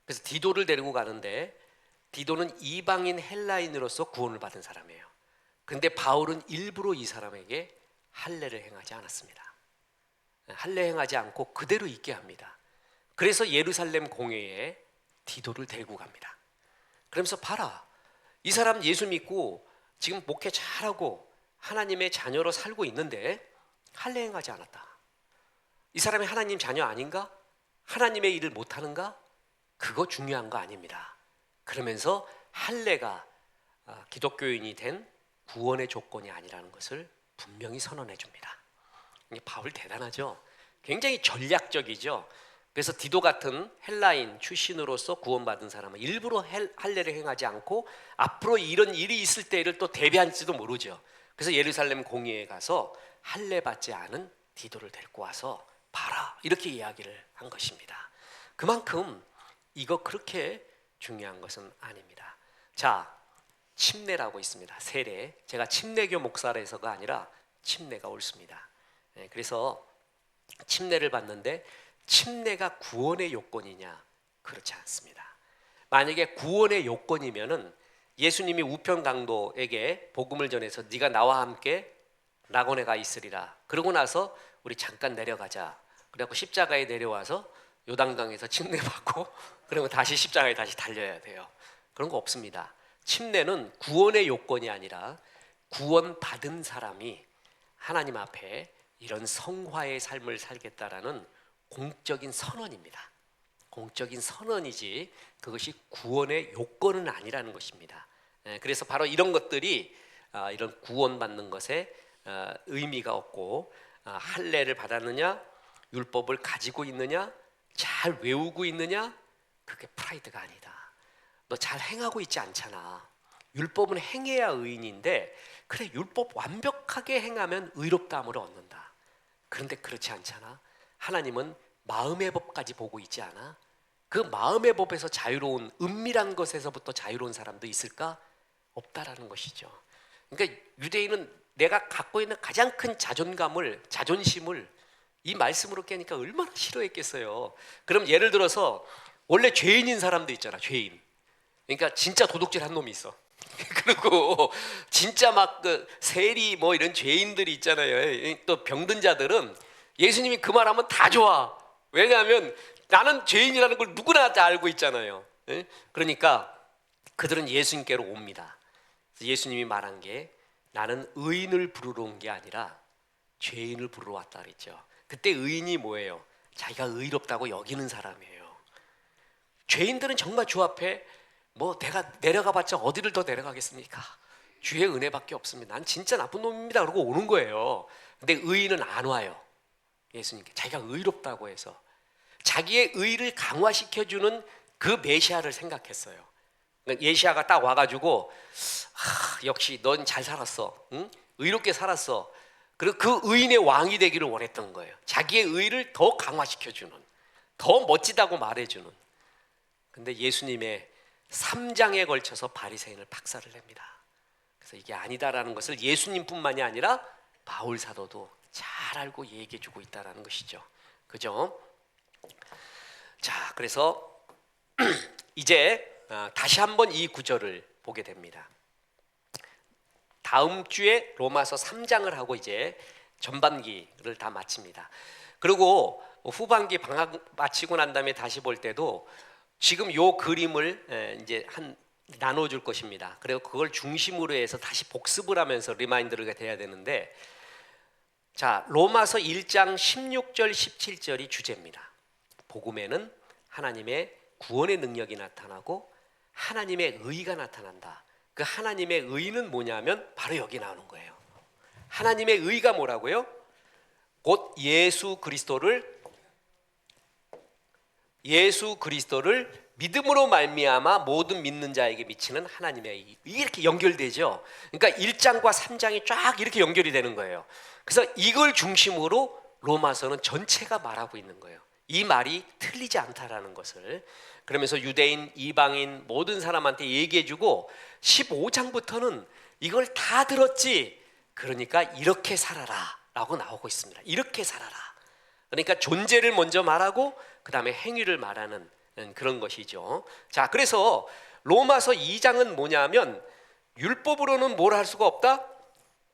그래서 디도를 데리고 가는데 디도는 이방인 헬라인으로서 구원을 받은 사람이에요. 그런데 바울은 일부러 이 사람에게 할례를 행하지 않았습니다. 할례 행하지 않고 그대로 있게 합니다. 그래서 예루살렘 공회에 디도를 데리고 갑니다. 그러면서 봐라, 이 사람 예수 믿고 지금 목회 잘하고 하나님의 자녀로 살고 있는데 할례 행하지 않았다. 이 사람이 하나님 자녀 아닌가? 하나님의 일을 못하는가? 그거 중요한 거 아닙니다. 그러면서 할례가 기독교인이 된 구원의 조건이 아니라는 것을 분명히 선언해 줍니다. 바울 대단하죠. 굉장히 전략적이죠. 그래서 디도 같은 헬라인 출신으로서 구원받은 사람은 일부러 할례를 행하지 않고 앞으로 이런 일이 있을 때를 또 대비할지도 모르죠. 그래서 예루살렘 공회에 가서 할례 받지 않은 디도를 데리고 와서 봐라, 이렇게 이야기를 한 것입니다. 그만큼 이거 그렇게 중요한 것은 아닙니다. 자, 침례라고 있습니다. 세례. 제가 침례교 목사라서가 아니라 침례가 옳습니다. 그래서 침례를 받는데 침례가 구원의 요건이냐? 그렇지 않습니다. 만약에 구원의 요건이면은 예수님이 우편 강도에게 복음을 전해서 네가 나와 함께 낙원에 가 있으리라. 그러고 나서 우리 잠깐 내려가자. 그래갖고 십자가에 내려와서 요단강에서 침례받고 그리고 다시 십자가에 다시 달려야 돼요. 그런 거 없습니다. 침례는 구원의 요건이 아니라 구원받은 사람이 하나님 앞에 이런 성화의 삶을 살겠다라는 공적인 선언입니다. 공적인 선언이지 그것이 구원의 요건은 아니라는 것입니다. 그래서 바로 이런 것들이 이런 구원받는 것에 의미가 없고, 할례를 받았느냐, 율법을 가지고 있느냐, 잘 외우고 있느냐, 그게 프라이드가 아니다. 너 잘 행하고 있지 않잖아. 율법은 행해야 의인인데, 그래 율법 완벽하게 행하면 의롭다함을 얻는다. 그런데 그렇지 않잖아. 하나님은 마음의 법까지 보고 있지 않아? 그 마음의 법에서 자유로운, 은밀한 것에서부터 자유로운 사람도 있을까? 없다라는 것이죠. 그러니까 유대인은 내가 갖고 있는 가장 큰 자존심을 이 말씀으로 깨니까 얼마나 싫어했겠어요. 그럼 예를 들어서 원래 죄인인 사람도 있잖아. 죄인. 그러니까 진짜 도둑질 한 놈이 있어. 그리고 진짜 막 그 세리 뭐 이런 죄인들이 있잖아요. 또 병든 자들은 예수님이 그 말하면 다 좋아. 왜냐하면 나는 죄인이라는 걸 누구나 다 알고 있잖아요. 그러니까 그들은 예수님께로 옵니다. 예수님이 말한 게 나는 의인을 부르러 온 게 아니라 죄인을 부르러 왔다 그랬죠. 그때 의인이 뭐예요? 자기가 의롭다고 여기는 사람이에요. 죄인들은 정말 주 앞에 뭐 내가 내려가봤자 어디를 더 내려가겠습니까? 주의 은혜밖에 없습니다. 난 진짜 나쁜 놈입니다. 그러고 오는 거예요. 근데 의인은 안 와요. 예수님께 자기가 의롭다고 해서 자기의 의를 강화시켜주는 그 메시아를 생각했어요. 예시아가 딱 와가지고 역시 넌 잘 살았어, 응? 의롭게 살았어. 그리고 그 의인의 왕이 되기를 원했던 거예요. 자기의 의를 더 강화시켜주는, 더 멋지다고 말해주는. 근데 예수님의 3장에 걸쳐서 바리새인을 박살을 냅니다. 그래서 이게 아니다라는 것을 예수님뿐만이 아니라 바울 사도도 잘 알고 얘기해주고 있다라는 것이죠. 그죠? 자, 그래서 이제 다시 한번 이 구절을 보게 됩니다. 다음 주에 로마서 3장을 하고 이제 전반기를 다 마칩니다. 그리고 후반기 방학 마치고 난 다음에 다시 볼 때도 지금 요 그림을 이제 나눠줄 것입니다. 그리고 그걸 중심으로 해서 다시 복습을 하면서 리마인드가 돼야 되는데, 자, 로마서 1장 16절 17절이 주제입니다. 복음에는 하나님의 구원의 능력이 나타나고 하나님의 의가 나타난다. 그 하나님의 의는 뭐냐면 바로 여기 나오는 거예요. 하나님의 의가 뭐라고요? 곧 예수 그리스도를 믿음으로 말미암아 모든 믿는 자에게 미치는 하나님의 의. 이렇게 연결되죠. 그러니까 1장과 3장이 쫙 이렇게 연결이 되는 거예요. 그래서 이걸 중심으로 로마서는 전체가 말하고 있는 거예요. 이 말이 틀리지 않다라는 것을. 그러면서 유대인, 이방인 모든 사람한테 얘기해주고 15장부터는 이걸 다 들었지, 그러니까 이렇게 살아라 라고 나오고 있습니다. 이렇게 살아라. 그러니까 존재를 먼저 말하고 그 다음에 행위를 말하는 그런 것이죠. 자, 그래서 로마서 2장은 뭐냐면 율법으로는 뭘 할 수가 없다?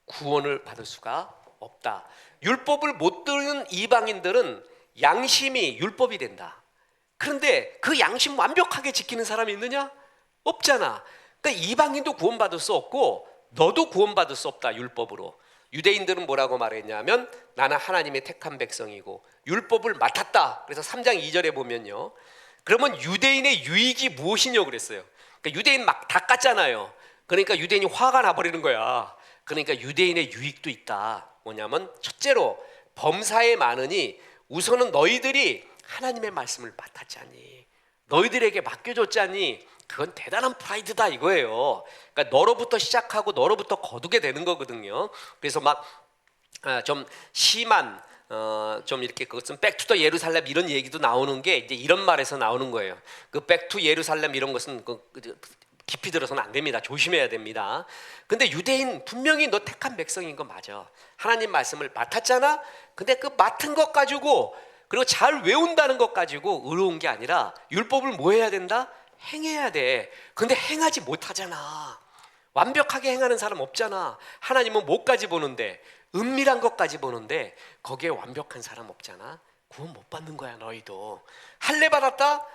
구원을 받을 수가 없다. 율법을 못 듣는 이방인들은 양심이 율법이 된다. 그런데 그 양심 완벽하게 지키는 사람이 있느냐? 없잖아. 그러니까 이방인도 구원받을 수 없고 너도 구원받을 수 없다, 율법으로. 유대인들은 뭐라고 말했냐면 나는 하나님의 택한 백성이고 율법을 맡았다. 그래서 3장 2절에 보면요, 그러면 유대인의 유익이 무엇이냐고 그랬어요. 그러니까 유대인 막 다 깠잖아요. 그러니까 유대인이 화가 나버리는 거야. 그러니까 유대인의 유익도 있다. 뭐냐면 첫째로 범사에 많으니 우선은 너희들이 하나님의 말씀을 맡았잖니, 너희들에게 맡겨줬잖니, 그건 대단한 프라이드다 이거예요. 그러니까 너로부터 시작하고 너로부터 거두게 되는 거거든요. 그래서 막 좀 심한 좀 이렇게 그것은 백투더 예루살렘 이런 얘기도 나오는 게 이제 이런 말에서 나오는 거예요. 그 백투 예루살렘 이런 것은 깊이 들어서는 안 됩니다. 조심해야 됩니다. 근데 유대인 분명히 너 택한 백성인 거 맞아. 하나님 말씀을 맡았잖아. 근데 그 맡은 것 가지고 그리고 잘 외운다는 것 가지고 의로운 게 아니라 율법을 뭐 해야 된다? 행해야 돼. 근데 행하지 못하잖아. 완벽하게 행하는 사람 없잖아. 하나님은 뭐까지 보는데? 은밀한 것까지 보는데 거기에 완벽한 사람 없잖아. 구원 못 받는 거야. 너희도 할례 받았다?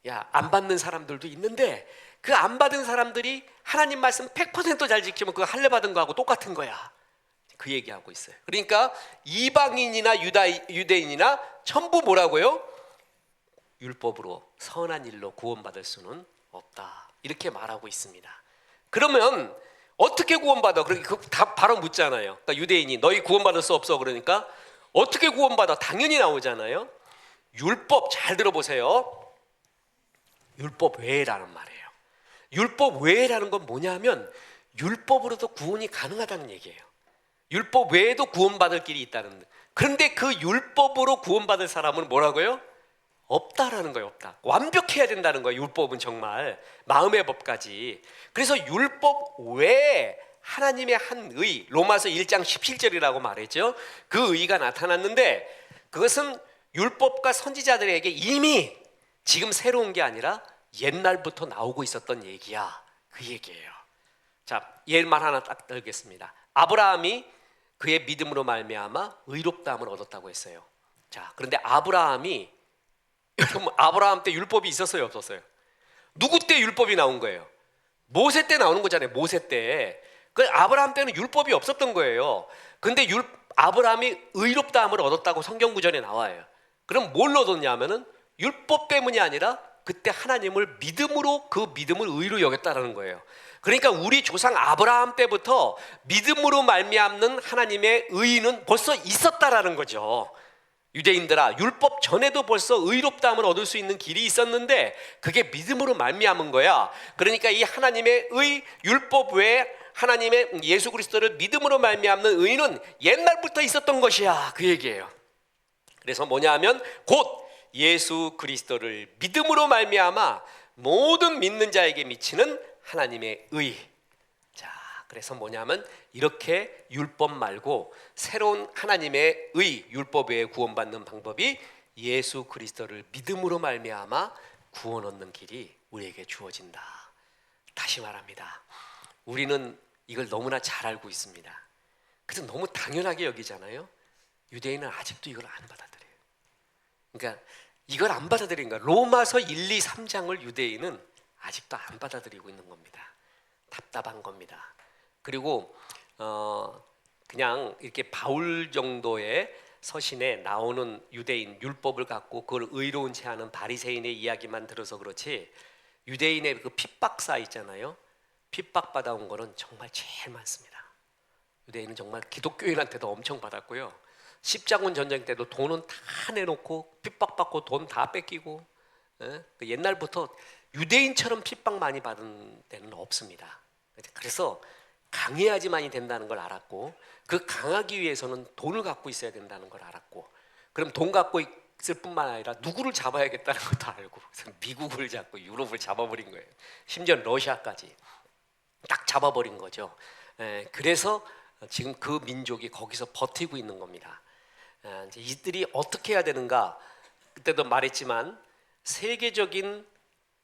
야, 안 받는 사람들도 있는데 그 안 받은 사람들이 하나님 말씀 100% 잘 지키면 그 할례 받은 거하고 똑같은 거야. 그 얘기하고 있어요. 그러니까 이방인이나 유대인이나 전부 뭐라고요? 율법으로 선한 일로 구원받을 수는 없다. 이렇게 말하고 있습니다. 그러면 어떻게 구원받아? 그러니까 다 바로 묻잖아요. 그러니까 유대인이 너희 구원받을 수 없어. 그러니까 어떻게 구원받아? 당연히 나오잖아요. 율법, 잘 들어보세요. 율법 외라는 말이에요. 율법 외라는 건 뭐냐면 율법으로도 구원이 가능하다는 얘기예요. 율법 외에도 구원받을 길이 있다는. 그런데 그 율법으로 구원받을 사람은 뭐라고요? 없다라는 거예요. 없다. 완벽해야 된다는 거예요. 율법은 정말 마음의 법까지. 그래서 율법 외에 하나님의 한 의, 로마서 1장 17절이라고 말했죠. 그 의가 나타났는데 그것은 율법과 선지자들에게 이미 지금 새로운 게 아니라 옛날부터 나오고 있었던 얘기야. 그 얘기예요. 자, 예만 하나 딱 들겠습니다. 아브라함이 그의 믿음으로 말미암아 의롭다함을 얻었다고 했어요. 자, 그런데 아브라함이 여러분, 아브라함 때 율법이 있었어요, 없었어요? 누구 때 율법이 나온 거예요? 모세 때 나오는 거잖아요. 모세 때. 그 아브라함 때는 율법이 없었던 거예요. 근데 아브라함이 의롭다함을 얻었다고 성경 구절에 나와요. 그럼 뭘 얻었냐면은 율법 때문이 아니라 그때 하나님을 믿음으로 그 믿음을 의로 여겼다라는 거예요. 그러니까 우리 조상 아브라함 때부터 믿음으로 말미암는 하나님의 의는 벌써 있었다라는 거죠. 유대인들아, 율법 전에도 벌써 의롭다함을 얻을 수 있는 길이 있었는데 그게 믿음으로 말미암은 거야. 그러니까 이 하나님의 의, 율법 외에 하나님의 예수 그리스도를 믿음으로 말미암는 의는 옛날부터 있었던 것이야. 그 얘기예요. 그래서 뭐냐 하면 곧 예수 그리스도를 믿음으로 말미암아 모든 믿는 자에게 미치는 하나님의 의. 자, 그래서 뭐냐면 이렇게 율법 말고 새로운 하나님의 의, 율법 외에 구원받는 방법이 예수 그리스도를 믿음으로 말미암아 구원 얻는 길이 우리에게 주어진다. 다시 말합니다. 우리는 이걸 너무나 잘 알고 있습니다. 그래서 너무 당연하게 여기잖아요. 유대인은 아직도 이걸 안 받아들여요. 그러니까 이걸 안 받아들인 거야. 로마서 1, 2, 3장을 유대인은 아직도 안 받아들이고 있는 겁니다. 답답한 겁니다. 그리고 그냥 이렇게 바울 정도의 서신에 나오는 유대인 율법을 갖고 그걸 의로운 채 하는 바리새인의 이야기만 들어서 그렇지 유대인의 그 핍박사 있잖아요. 핍박받아온 거는 정말 제일 많습니다. 유대인은 정말 기독교인한테도 엄청 받았고요. 십자군 전쟁 때도 돈은 다 내놓고 핍박받고 돈 다 뺏기고 옛날부터 유대인처럼 핍박 많이 받은 데는 없습니다. 그래서 강해야지만이 된다는 걸 알았고 그 강하기 위해서는 돈을 갖고 있어야 된다는 걸 알았고 그럼 돈 갖고 있을 뿐만 아니라 누구를 잡아야겠다는 것도 알고 그래서 미국을 잡고 유럽을 잡아버린 거예요. 심지어 러시아까지 딱 잡아버린 거죠. 그래서 지금 그 민족이 거기서 버티고 있는 겁니다. 이제 이들이 어떻게 해야 되는가? 그때도 말했지만 세계적인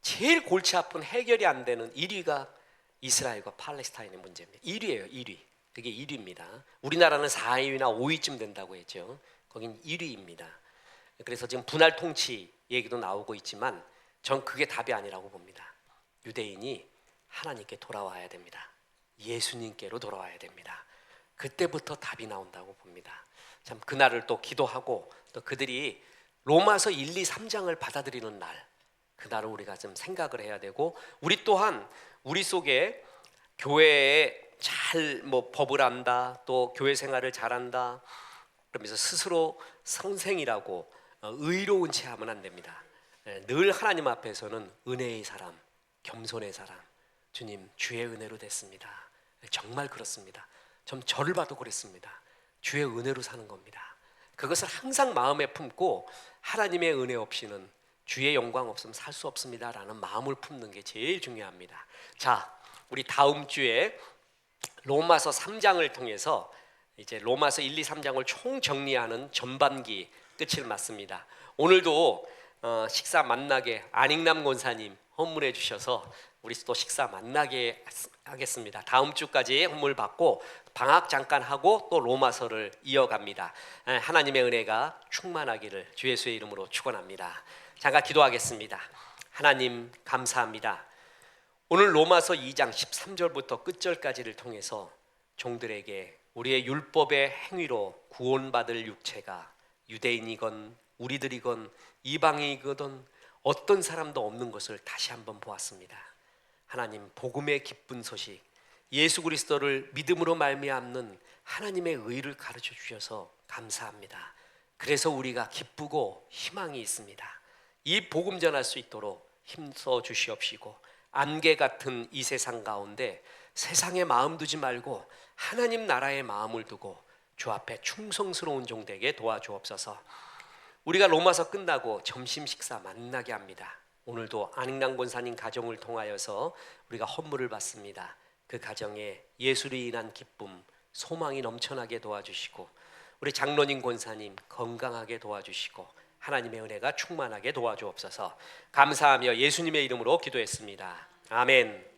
제일 골치 아픈 해결이 안 되는 1위가 이스라엘과 팔레스타인의 문제입니다. 1위예요, 1위. 그게 1위입니다. 우리나라는 4위나 5위쯤 된다고 했죠. 거긴 1위입니다. 그래서 지금 분할 통치 얘기도 나오고 있지만 전 그게 답이 아니라고 봅니다. 유대인이 하나님께 돌아와야 됩니다. 예수님께로 돌아와야 됩니다. 그때부터 답이 나온다고 봅니다. 참 그날을 또 기도하고 또 그들이 로마서 1, 2, 3장을 받아들이는 날, 그날을 우리가 좀 생각을 해야 되고, 우리 또한 우리 속에 교회에 잘 법을 안다, 또 교회 생활을 잘한다 그러면서 스스로 선생이라고 의로운 채 하면 안 됩니다. 늘 하나님 앞에서는 은혜의 사람, 겸손의 사람, 주님 주의 은혜로 됐습니다. 정말 그렇습니다. 좀 저를 봐도 그랬습니다. 주의 은혜로 사는 겁니다. 그것을 항상 마음에 품고 하나님의 은혜 없이는 주의 영광 없으면 살 수 없습니다 라는 마음을 품는 게 제일 중요합니다. 자, 우리 다음 주에 로마서 3장을 통해서 이제 로마서 1, 2, 3장을 총 정리하는 전반기 끝을 맞습니다. 오늘도 식사 만나게 안익남 권사님 헌물해 주셔서 우리 또 식사 만나게 하겠습니다. 다음 주까지 헌물 받고 방학 잠깐 하고 또 로마서를 이어갑니다. 하나님의 은혜가 충만하기를 주 예수의 이름으로 축원합니다. 잠깐 기도하겠습니다. 하나님 감사합니다. 오늘 로마서 2장 13절부터 끝절까지를 통해서 종들에게 우리의 율법의 행위로 구원받을 육체가 유대인이건 우리들이건 이방인이건 어떤 사람도 없는 것을 다시 한번 보았습니다. 하나님 복음의 기쁜 소식, 예수 그리스도를 믿음으로 말미암는 하나님의 의를 가르쳐 주셔서 감사합니다. 그래서 우리가 기쁘고 희망이 있습니다. 이 복음 전할 수 있도록 힘써 주시옵시고, 안개 같은 이 세상 가운데 세상에 마음 두지 말고 하나님 나라의 마음을 두고 주 앞에 충성스러운 종 되게 도와주옵소서. 우리가 로마서 끝나고 점심 식사 만나게 합니다. 오늘도 안익남 권사님 가정을 통하여서 우리가 헌물을 받습니다. 그 가정에 예수로 인한 기쁨, 소망이 넘쳐나게 도와주시고, 우리 장로님 권사님 건강하게 도와주시고, 하나님의 은혜가 충만하게 도와주옵소서. 감사하며 예수님의 이름으로 기도했습니다. 아멘.